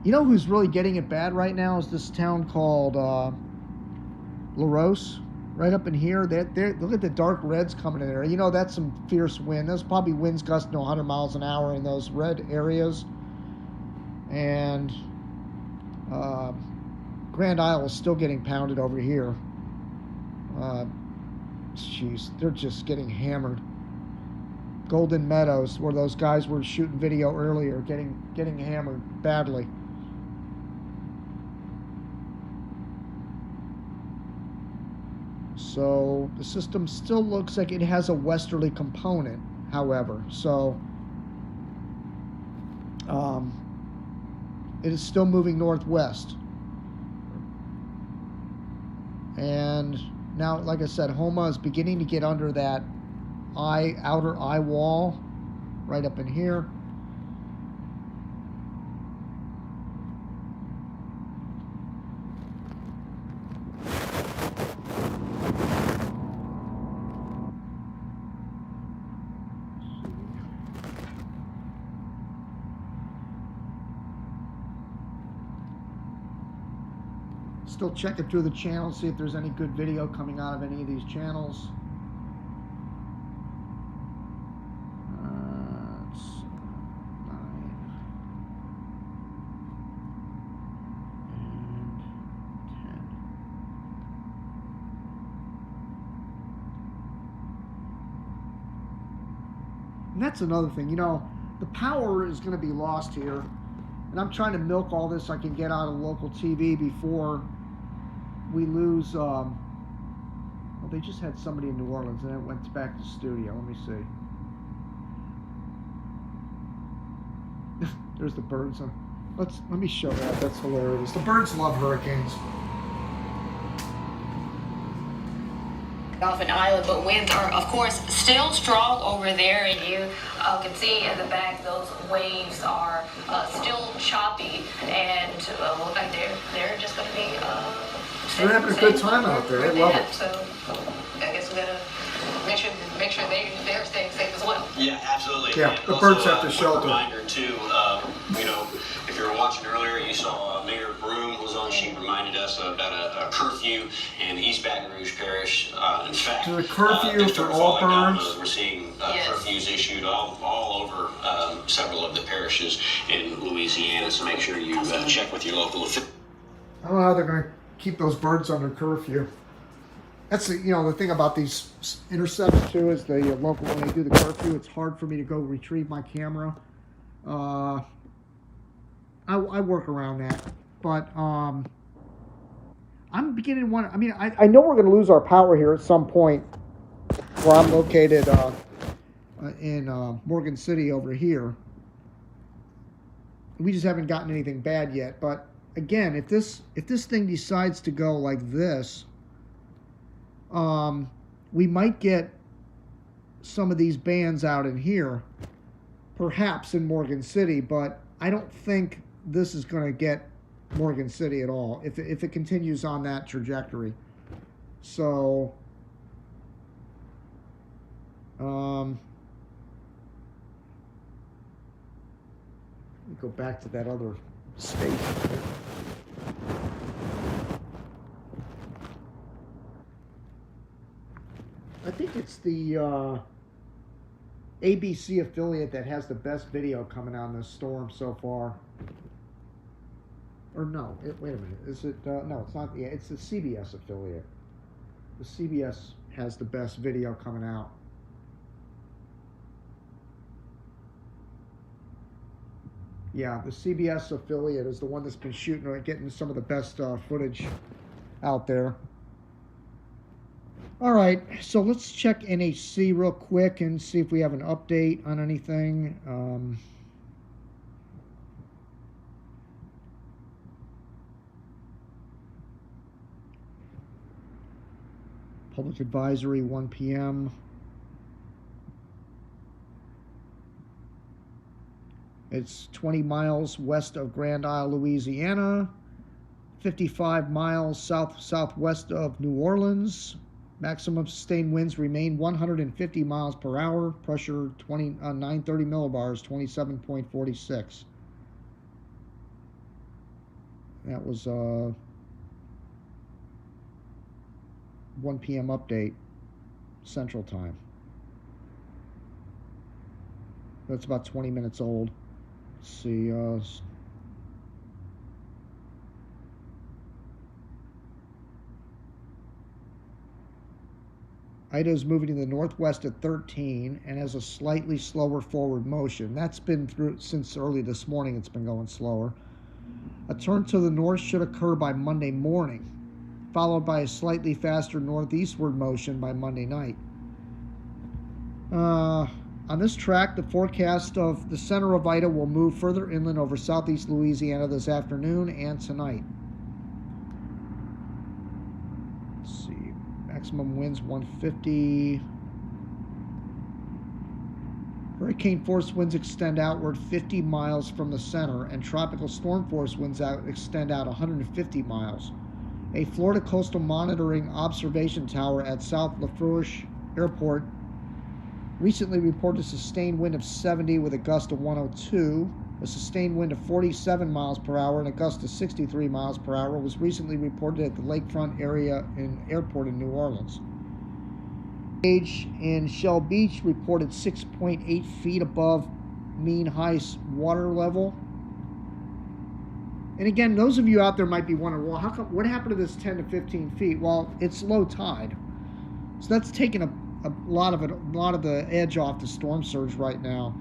you know who's really getting it bad right now is this town called LaRose, right up in here. Look at the dark reds coming in there. You know, that's some fierce wind. There's probably winds gusting to 100 miles an hour in those red areas. And Grand Isle is still getting pounded over here. Jeez, they're just getting hammered. Golden Meadows, where those guys were shooting video earlier, getting hammered badly. So the system still looks like it has a westerly component, however. So it is still moving northwest. And now, like I said, Homa is beginning to get under that outer eye wall right up in here. Still checking through the channels, see if there's any good video coming out of any of these channels. It's 9 and 10. And that's another thing, you know, the power is going to be lost here. And I'm trying to milk all this I can get out of local TV before we lose. Well, they just had somebody in New Orleans and then it went back to studio. Let me see. There's the birds. Let me show that. That's hilarious. The birds love hurricanes. Off an island, but winds are, of course, still strong over there, and you can see in the back those waves are still choppy, and look like they're just going to be. They're having a good time out there. They love it. So I guess we gotta make sure they're staying safe as well. Yeah, absolutely. Yeah, and the also, birds have to shelter. Reminder too. You know, if you were watching earlier, you saw Mayor Broom was on. She reminded us about a curfew in East Baton Rouge Parish. In fact, the curfew for all birds. We're seeing curfews issued all over several of the parishes in Louisiana. So make sure you check with your local officials. I don't know how they're going to keep those birds under curfew. That's the, you know, the thing about these intercepts too is the local, when they do the curfew, it's hard for me to go retrieve my camera. I work around that, but I'm beginning to want. I mean, I know we're going to lose our power here at some point where I'm located in Morgan City over here. We just haven't gotten anything bad yet, but again, if this thing decides to go like this, we might get some of these bands out in here, perhaps in Morgan City, but I don't think this is going to get Morgan City at all if it continues on that trajectory. So, let me go back to that other station. I think it's the ABC affiliate that has the best video coming out in this storm so far. Or no, wait a minute. Is it? No, it's not. Yeah, it's the CBS affiliate. The CBS has the best video coming out. Yeah, the CBS affiliate is the one that's been shooting or getting some of the best footage out there. All right, so let's check NHC real quick and see if we have an update on anything. Public advisory, 1 p.m. It's 20 miles west of Grand Isle, Louisiana, 55 miles southwest of New Orleans. Maximum sustained winds remain 150 miles per hour. Pressure 930 millibars, 27.46. That was 1 p.m. update, Central Time. That's about 20 minutes old. Let's see. Ida is moving to the northwest at 13 and has a slightly slower forward motion. That's been through since early this morning. It's been going slower. A turn to the north should occur by Monday morning. followed by a slightly faster northeastward motion by Monday night. On this track, the forecast of the center of Ida will move further inland over southeast Louisiana this afternoon and tonight. Let's see, maximum winds 150. Hurricane force winds extend outward 50 miles from the center, and tropical storm force winds extend out 150 miles. A Florida Coastal Monitoring Observation Tower at South Lafourche Airport recently reported a sustained wind of 70 with a gust of 102. A sustained wind of 47 miles per hour and a gust of 63 miles per hour was recently reported at the lakefront area airport in New Orleans. Gauge in Shell Beach reported 6.8 feet above mean high water level. And again, those of you out there might be wondering, well, what happened to this 10 to 15 feet? Well, it's low tide. So that's taken a lot of the edge off the storm surge right now.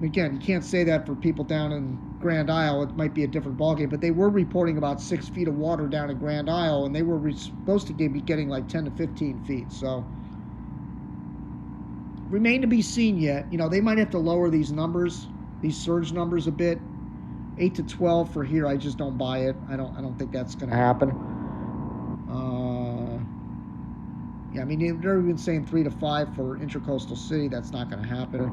Again, you can't say that for people down in Grand Isle. It might be a different ballgame, but they were reporting about 6 feet of water down in Grand Isle, and they were supposed to be getting like 10 to 15 feet. So, remain to be seen yet. You know, they might have to lower these numbers, these surge numbers a bit. 8 to 12 for here, I just don't buy it. I don't think that's going to happen. Yeah, I mean, they're even saying 3 to 5 for Intracoastal City. That's not going to happen.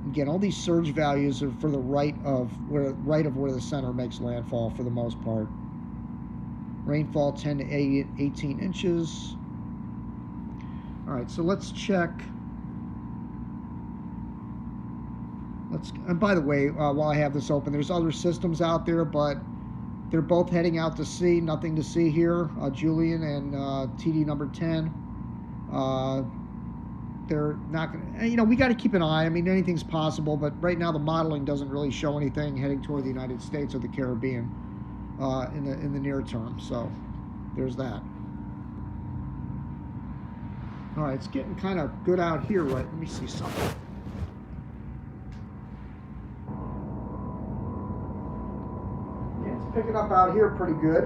Again, all these surge values are for the right of where the center makes landfall for the most part. Rainfall 10 to 18 inches. All right, so let's check. And by the way, while I have this open, there's other systems out there, but they're both heading out to sea. Nothing to see here. Julian and TD number 10. They're not going to, you know, we got to keep an eye. I mean, anything's possible, but right now the modeling doesn't really show anything heading toward the United States or the Caribbean in the near term. So there's that. All right, it's getting kind of good out here, right? Let me see something. Yeah, it's picking up out here pretty good.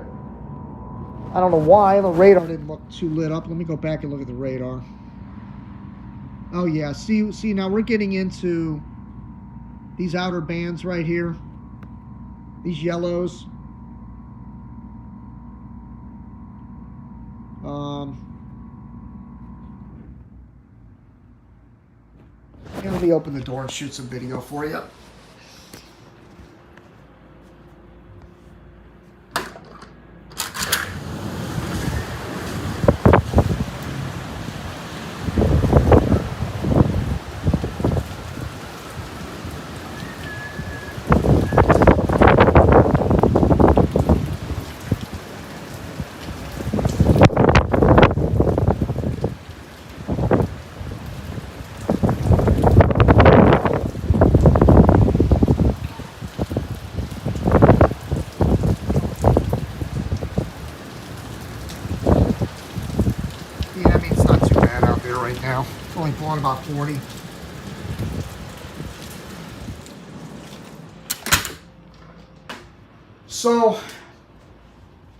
I don't know why the radar didn't look too lit up. Let me go back and look at the radar. Oh yeah, see now we're getting into these outer bands right here. These yellows. Yeah, let me open the door and shoot some video for you. Right now, it's only blowing about 40. So,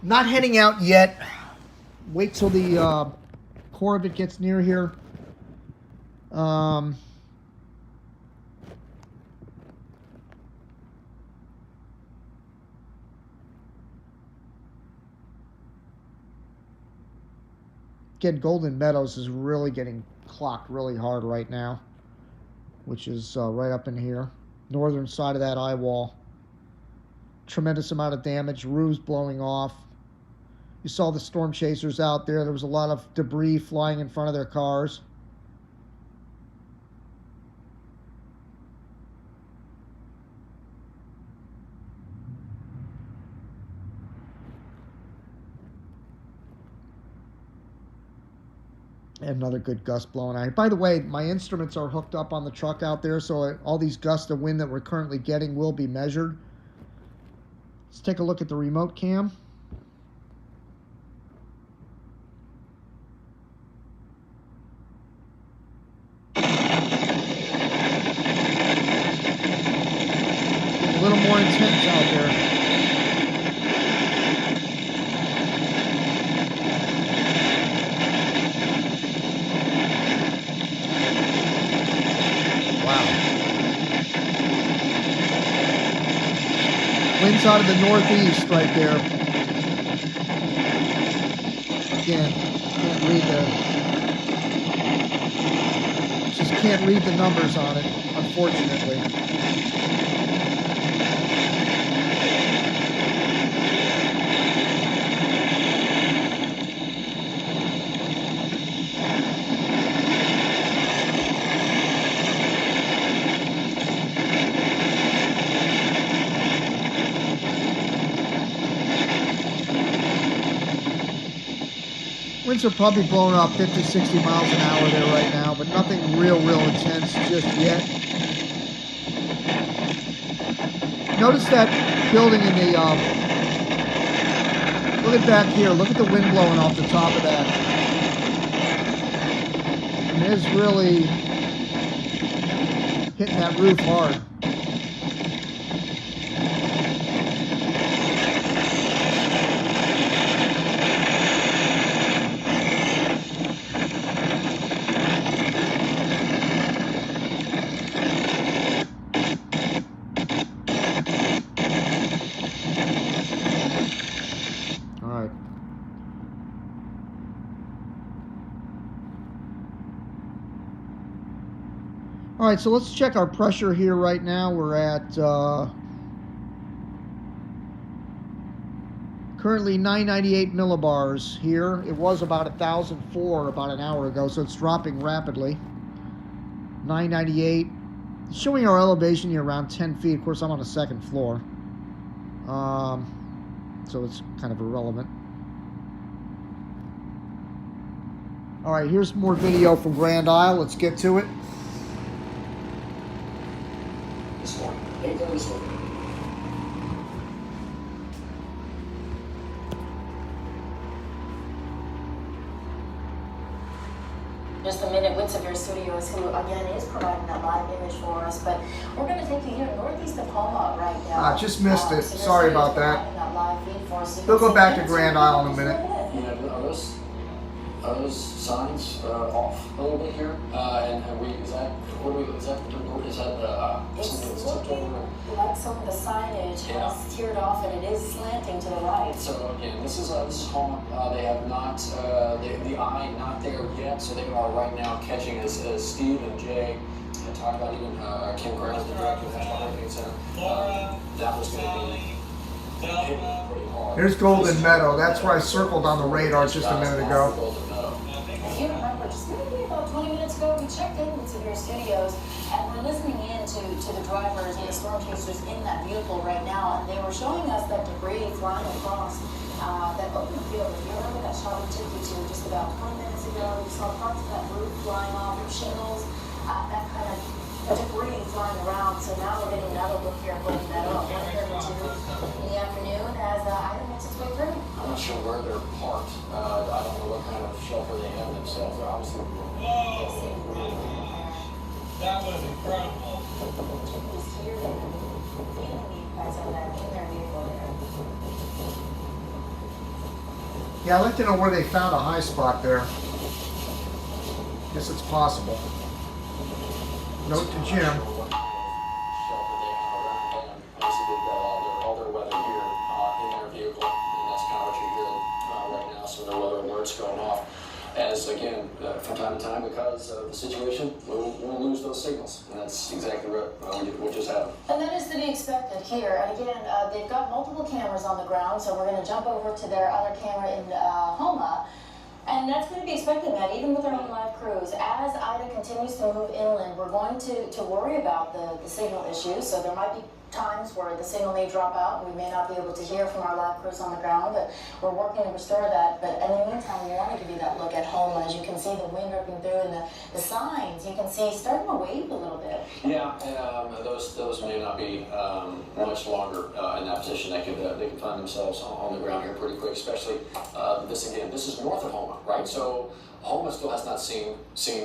not heading out yet. Wait till the core of it gets near here. Again, Golden Meadows is really getting clocked really hard right now, which is right up in here. Northern side of that eye wall. Tremendous amount of damage, roofs blowing off. You saw the storm chasers out there. There was a lot of debris flying in front of their cars. And another good gust blowing out. By the way, my instruments are hooked up on the truck out there, so all these gusts of wind that we're currently getting will be measured. Let's take a look at the remote cam. a little more intense out there. Wow. Winds out of the northeast right there. Again, can't read the numbers on it, unfortunately. Winds are probably blowing up 50, 60 miles an hour there right now, but nothing real intense just yet. Notice that building in the, look at back here, look at the wind blowing off the top of that. And it's really hitting that roof hard. All right, so let's check our pressure here right now. We're at currently 998 millibars here. It was about 1,004 about an hour ago, so it's dropping rapidly. 998. It's showing our elevation here around 10 feet. Of course, I'm on the second floor, so it's kind of irrelevant. All right, here's more video from Grand Isle. Let's get to it. This morning, 8:30 this morning. Just a minute with Severe Studios, who again is providing that live image for us, but we're going to take you here northeast of Homa right now. I just missed it. Sorry about that. That live feed for us. We'll go back to Grand Isle in a minute. Yeah, are those signs off a little bit here? And we is that what do we is that it's looking like some of the signage has teared off and it is slanting to the right. So again, this is Homa. They have not the eye not there yet, so they are right now catching as Steve and Jay had talked about, even Kim Grant, the director of the National Hurricane Center. That was going to be hitting pretty hard. Here's Golden Meadow. That's where I circled on the radar just a minute ago. If you remember, just maybe about 20 minutes ago, we checked in with Severe Studios and we're listening in to the drivers and the storm chasers in that vehicle right now, and they were showing us that debris flying across that open field. If you remember that shot we took you to just about 20 minutes ago, you saw parts of that roof flying off of shingles, that kind of debris flying around. So now we're getting another look here at Golden Meadow at 1:32 in the afternoon as Ida makes its way through. I'm not sure where they're parked. I don't know what kind of shelter they have themselves. They're obviously that was incredible. Yeah, I'd like to know where they found a high spot there. Guess it's possible. Note to Jim. All their weather here in their vehicle, and that's kind of what you're hearing right now. So no weather alerts going off. As again, from time to time, because of the situation, we'll lose those signals, and that's exactly what just happened. And that is to be expected here. And again, they've got multiple cameras on the ground, so we're going to jump over to their other camera in Homa. And that's going to be expected, Matt, even with our own live crews. As Ida continues to move inland, we're going to worry about the signal issues. So there might be times where the signal may drop out. We may not be able to hear from our live crews on the ground, but we're working to restore that. But in the meantime, we want to give you that look at home. As you can see the wind ripping through and the signs, you can see starting to wave a little bit. Yeah, those may not be much longer in that position. They can find themselves on the ground here pretty quick, especially this is north of Homa, right? So Houma still has not seen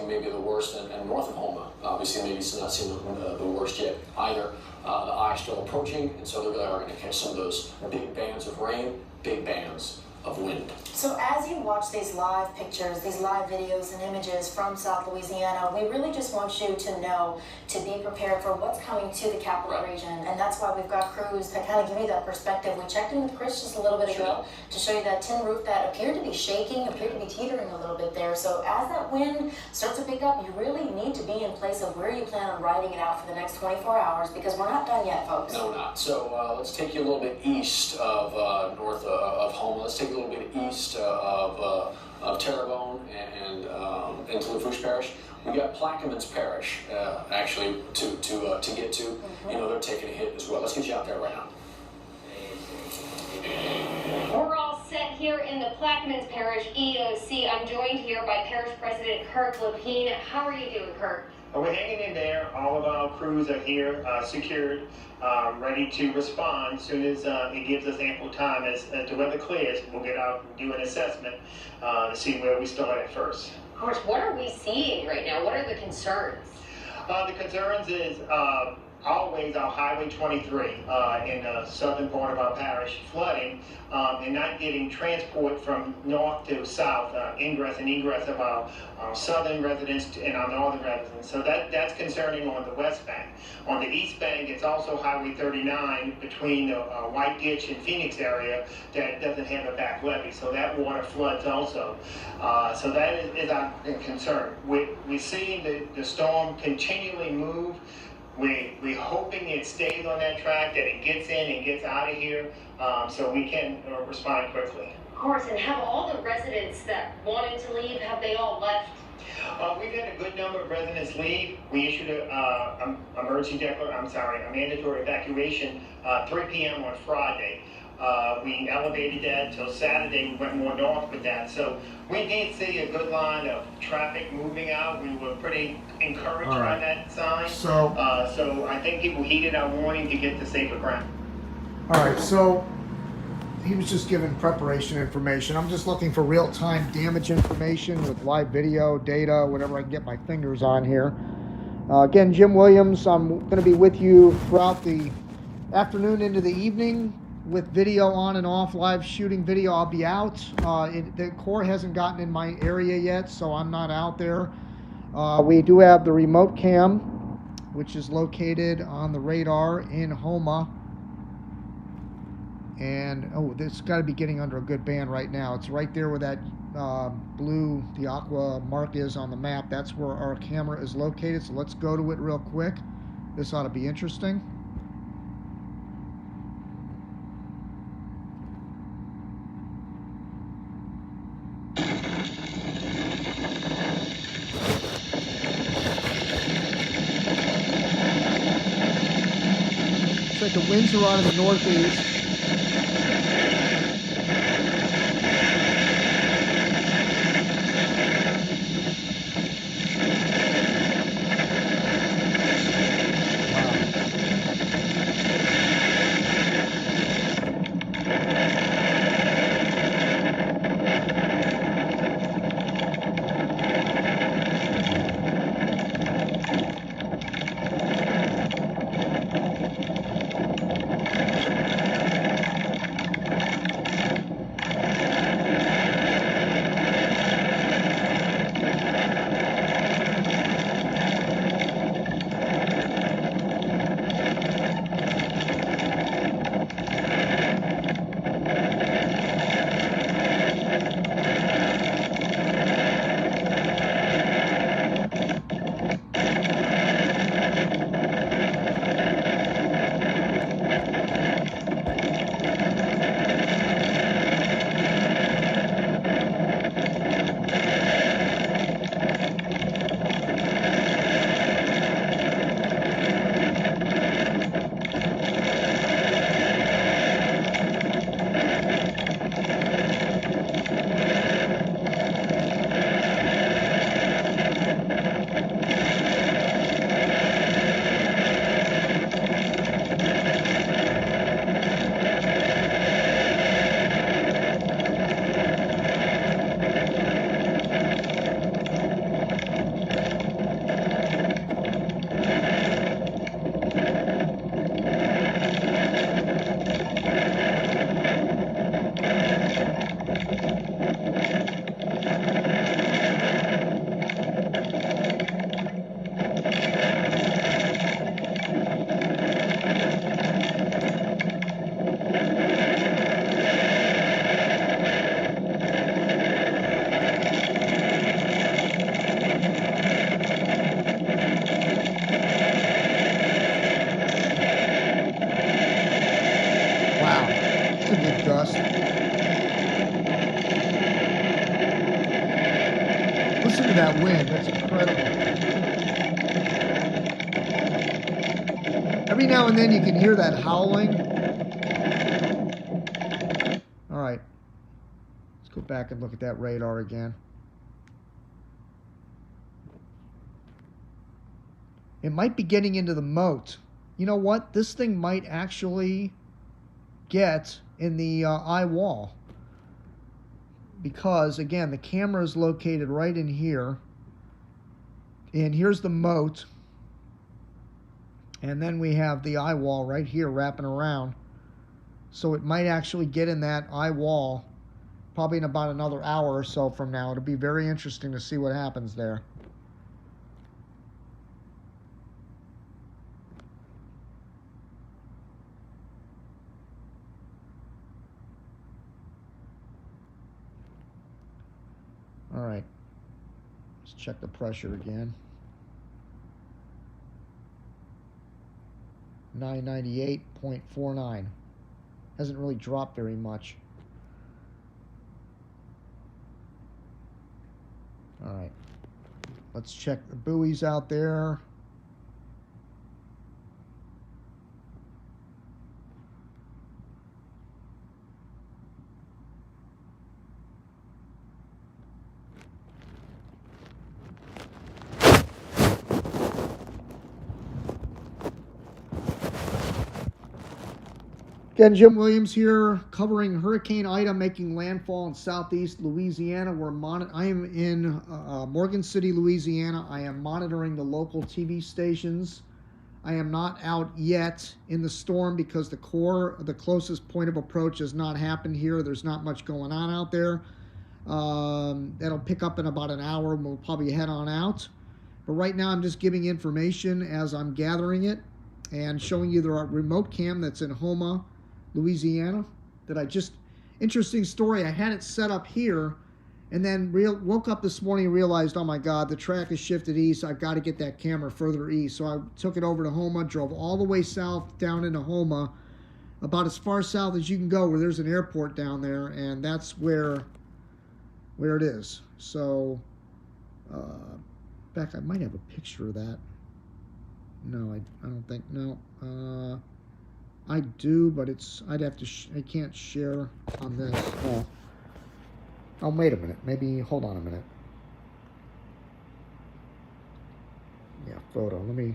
maybe the worst, and north of Houma, obviously maybe it's not seen the worst yet either. The eye is still approaching, and so they really are going to catch some of those big bands of rain, big bands of wind. So as you watch these live pictures, these live videos and images from South Louisiana, we really just want you to know to be prepared for what's coming to the capital region. And that's why we've got crews that kind of give you that perspective. We checked in with Chris just a little bit ago to show you that tin roof that appeared to be shaking, appeared to be teetering a little bit there. So as that wind starts to pick up, you really need to be in place of where you plan on riding it out for the next 24 hours, because we're not done yet, folks. No, not. So let's take you a little bit east of north of Houma. Let's take a little bit east of Terrebonne and into Lafourche Parish. We got Plaquemines Parish actually to get to. You know, they're taking a hit as well. Let's get you out there right now. We're all set here in the Plaquemines Parish EOC. I'm joined here by Parish President Kirk Lapine. How are you doing, Kirk? We're hanging in there. All of our crews are here, secured, ready to respond as soon as it gives us ample time. As the weather clears, we'll get out and do an assessment to see where we start at first. Of course, what are we seeing right now? What are the concerns? The concerns is always our Highway 23 in the southern part of our parish flooding and not getting transport from north to south, ingress and egress of our southern residents and our northern residents. So that's concerning on the west bank. On the east bank, it's also Highway 39 between the White Ditch and Phoenix area that doesn't have a back levee. So that water floods also. So that is our concern. We're seeing the storm continually move. We're hoping it stays on that track, that it gets in and gets out of here, so we can respond quickly. Of course, and have all the residents that wanted to leave, have they all left? We've had a good number of residents leave. We issued a mandatory evacuation 3 p.m. on Friday. We elevated that till Saturday. We went more north with that. So we did see a good line of traffic moving out. We were pretty encouraged by that sign. So I think people heeded our warning to get to safer ground. All right, so he was just giving preparation information. I'm just looking for real-time damage information with live video, data, whatever I can get my fingers on here. Again, Jim Williams, I'm going to be with you throughout the afternoon into the evening with video on and off, live shooting video. I'll be out. The Corps hasn't gotten in my area yet, so I'm not out there. We do have the remote cam, which is located on the radar in Houma. And, oh, this got to be getting under a good band right now. It's right there where that blue, the aqua mark is on the map. That's where our camera is located. So let's go to it real quick. This ought to be interesting. Looks like the winds are out of the northeast. west. Listen to that wind. That's incredible. Every now and then you can hear that howling. All right. Let's go back and look at that radar again. It might be getting into the moat. You know what? This thing might actually get in the eye wall. Because, again, the camera is located right in here. And here's the moat. And then we have the eye wall right here wrapping around. So it might actually get in that eye wall probably in about another hour or so from now. It'll be very interesting to see what happens there. All right, let's check the pressure again. 998.49. Hasn't really dropped very much. All right, let's check the buoys out there. Again, Jim Williams here, covering Hurricane Ida making landfall in southeast Louisiana. I am in Morgan City, Louisiana. I am monitoring the local TV stations. I am not out yet in the storm because the closest point of approach has not happened here. There's not much going on out there. That'll pick up in about an hour and we'll probably head on out. But right now I'm just giving information as I'm gathering it and showing you the remote cam that's in Houma, Louisiana, that interesting story, I had it set up here and then woke up this morning and realized, oh my God, the track has shifted east. I've got to get that camera further east. So I took it over to Houma, drove all the way south down into Houma, about as far south as you can go where there's an airport down there, and that's where it is. So, in fact, I might have a picture of that. No, I don't think, no. I do, but I'd have to, I can't share on this. Oh, wait a minute. Maybe, hold on a minute. Yeah, photo. Let me,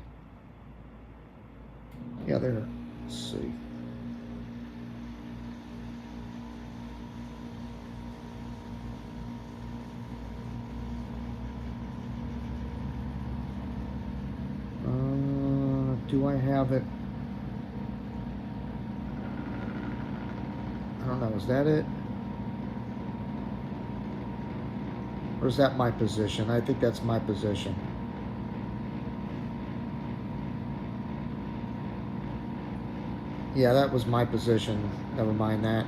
yeah, there. Let's see. Do I have it? I don't know, is that it? Or is that my position? I think that's my position. Yeah, that was my position. Never mind that.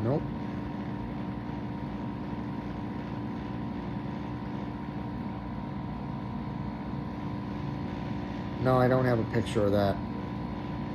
Nope. No, I don't have a picture of that.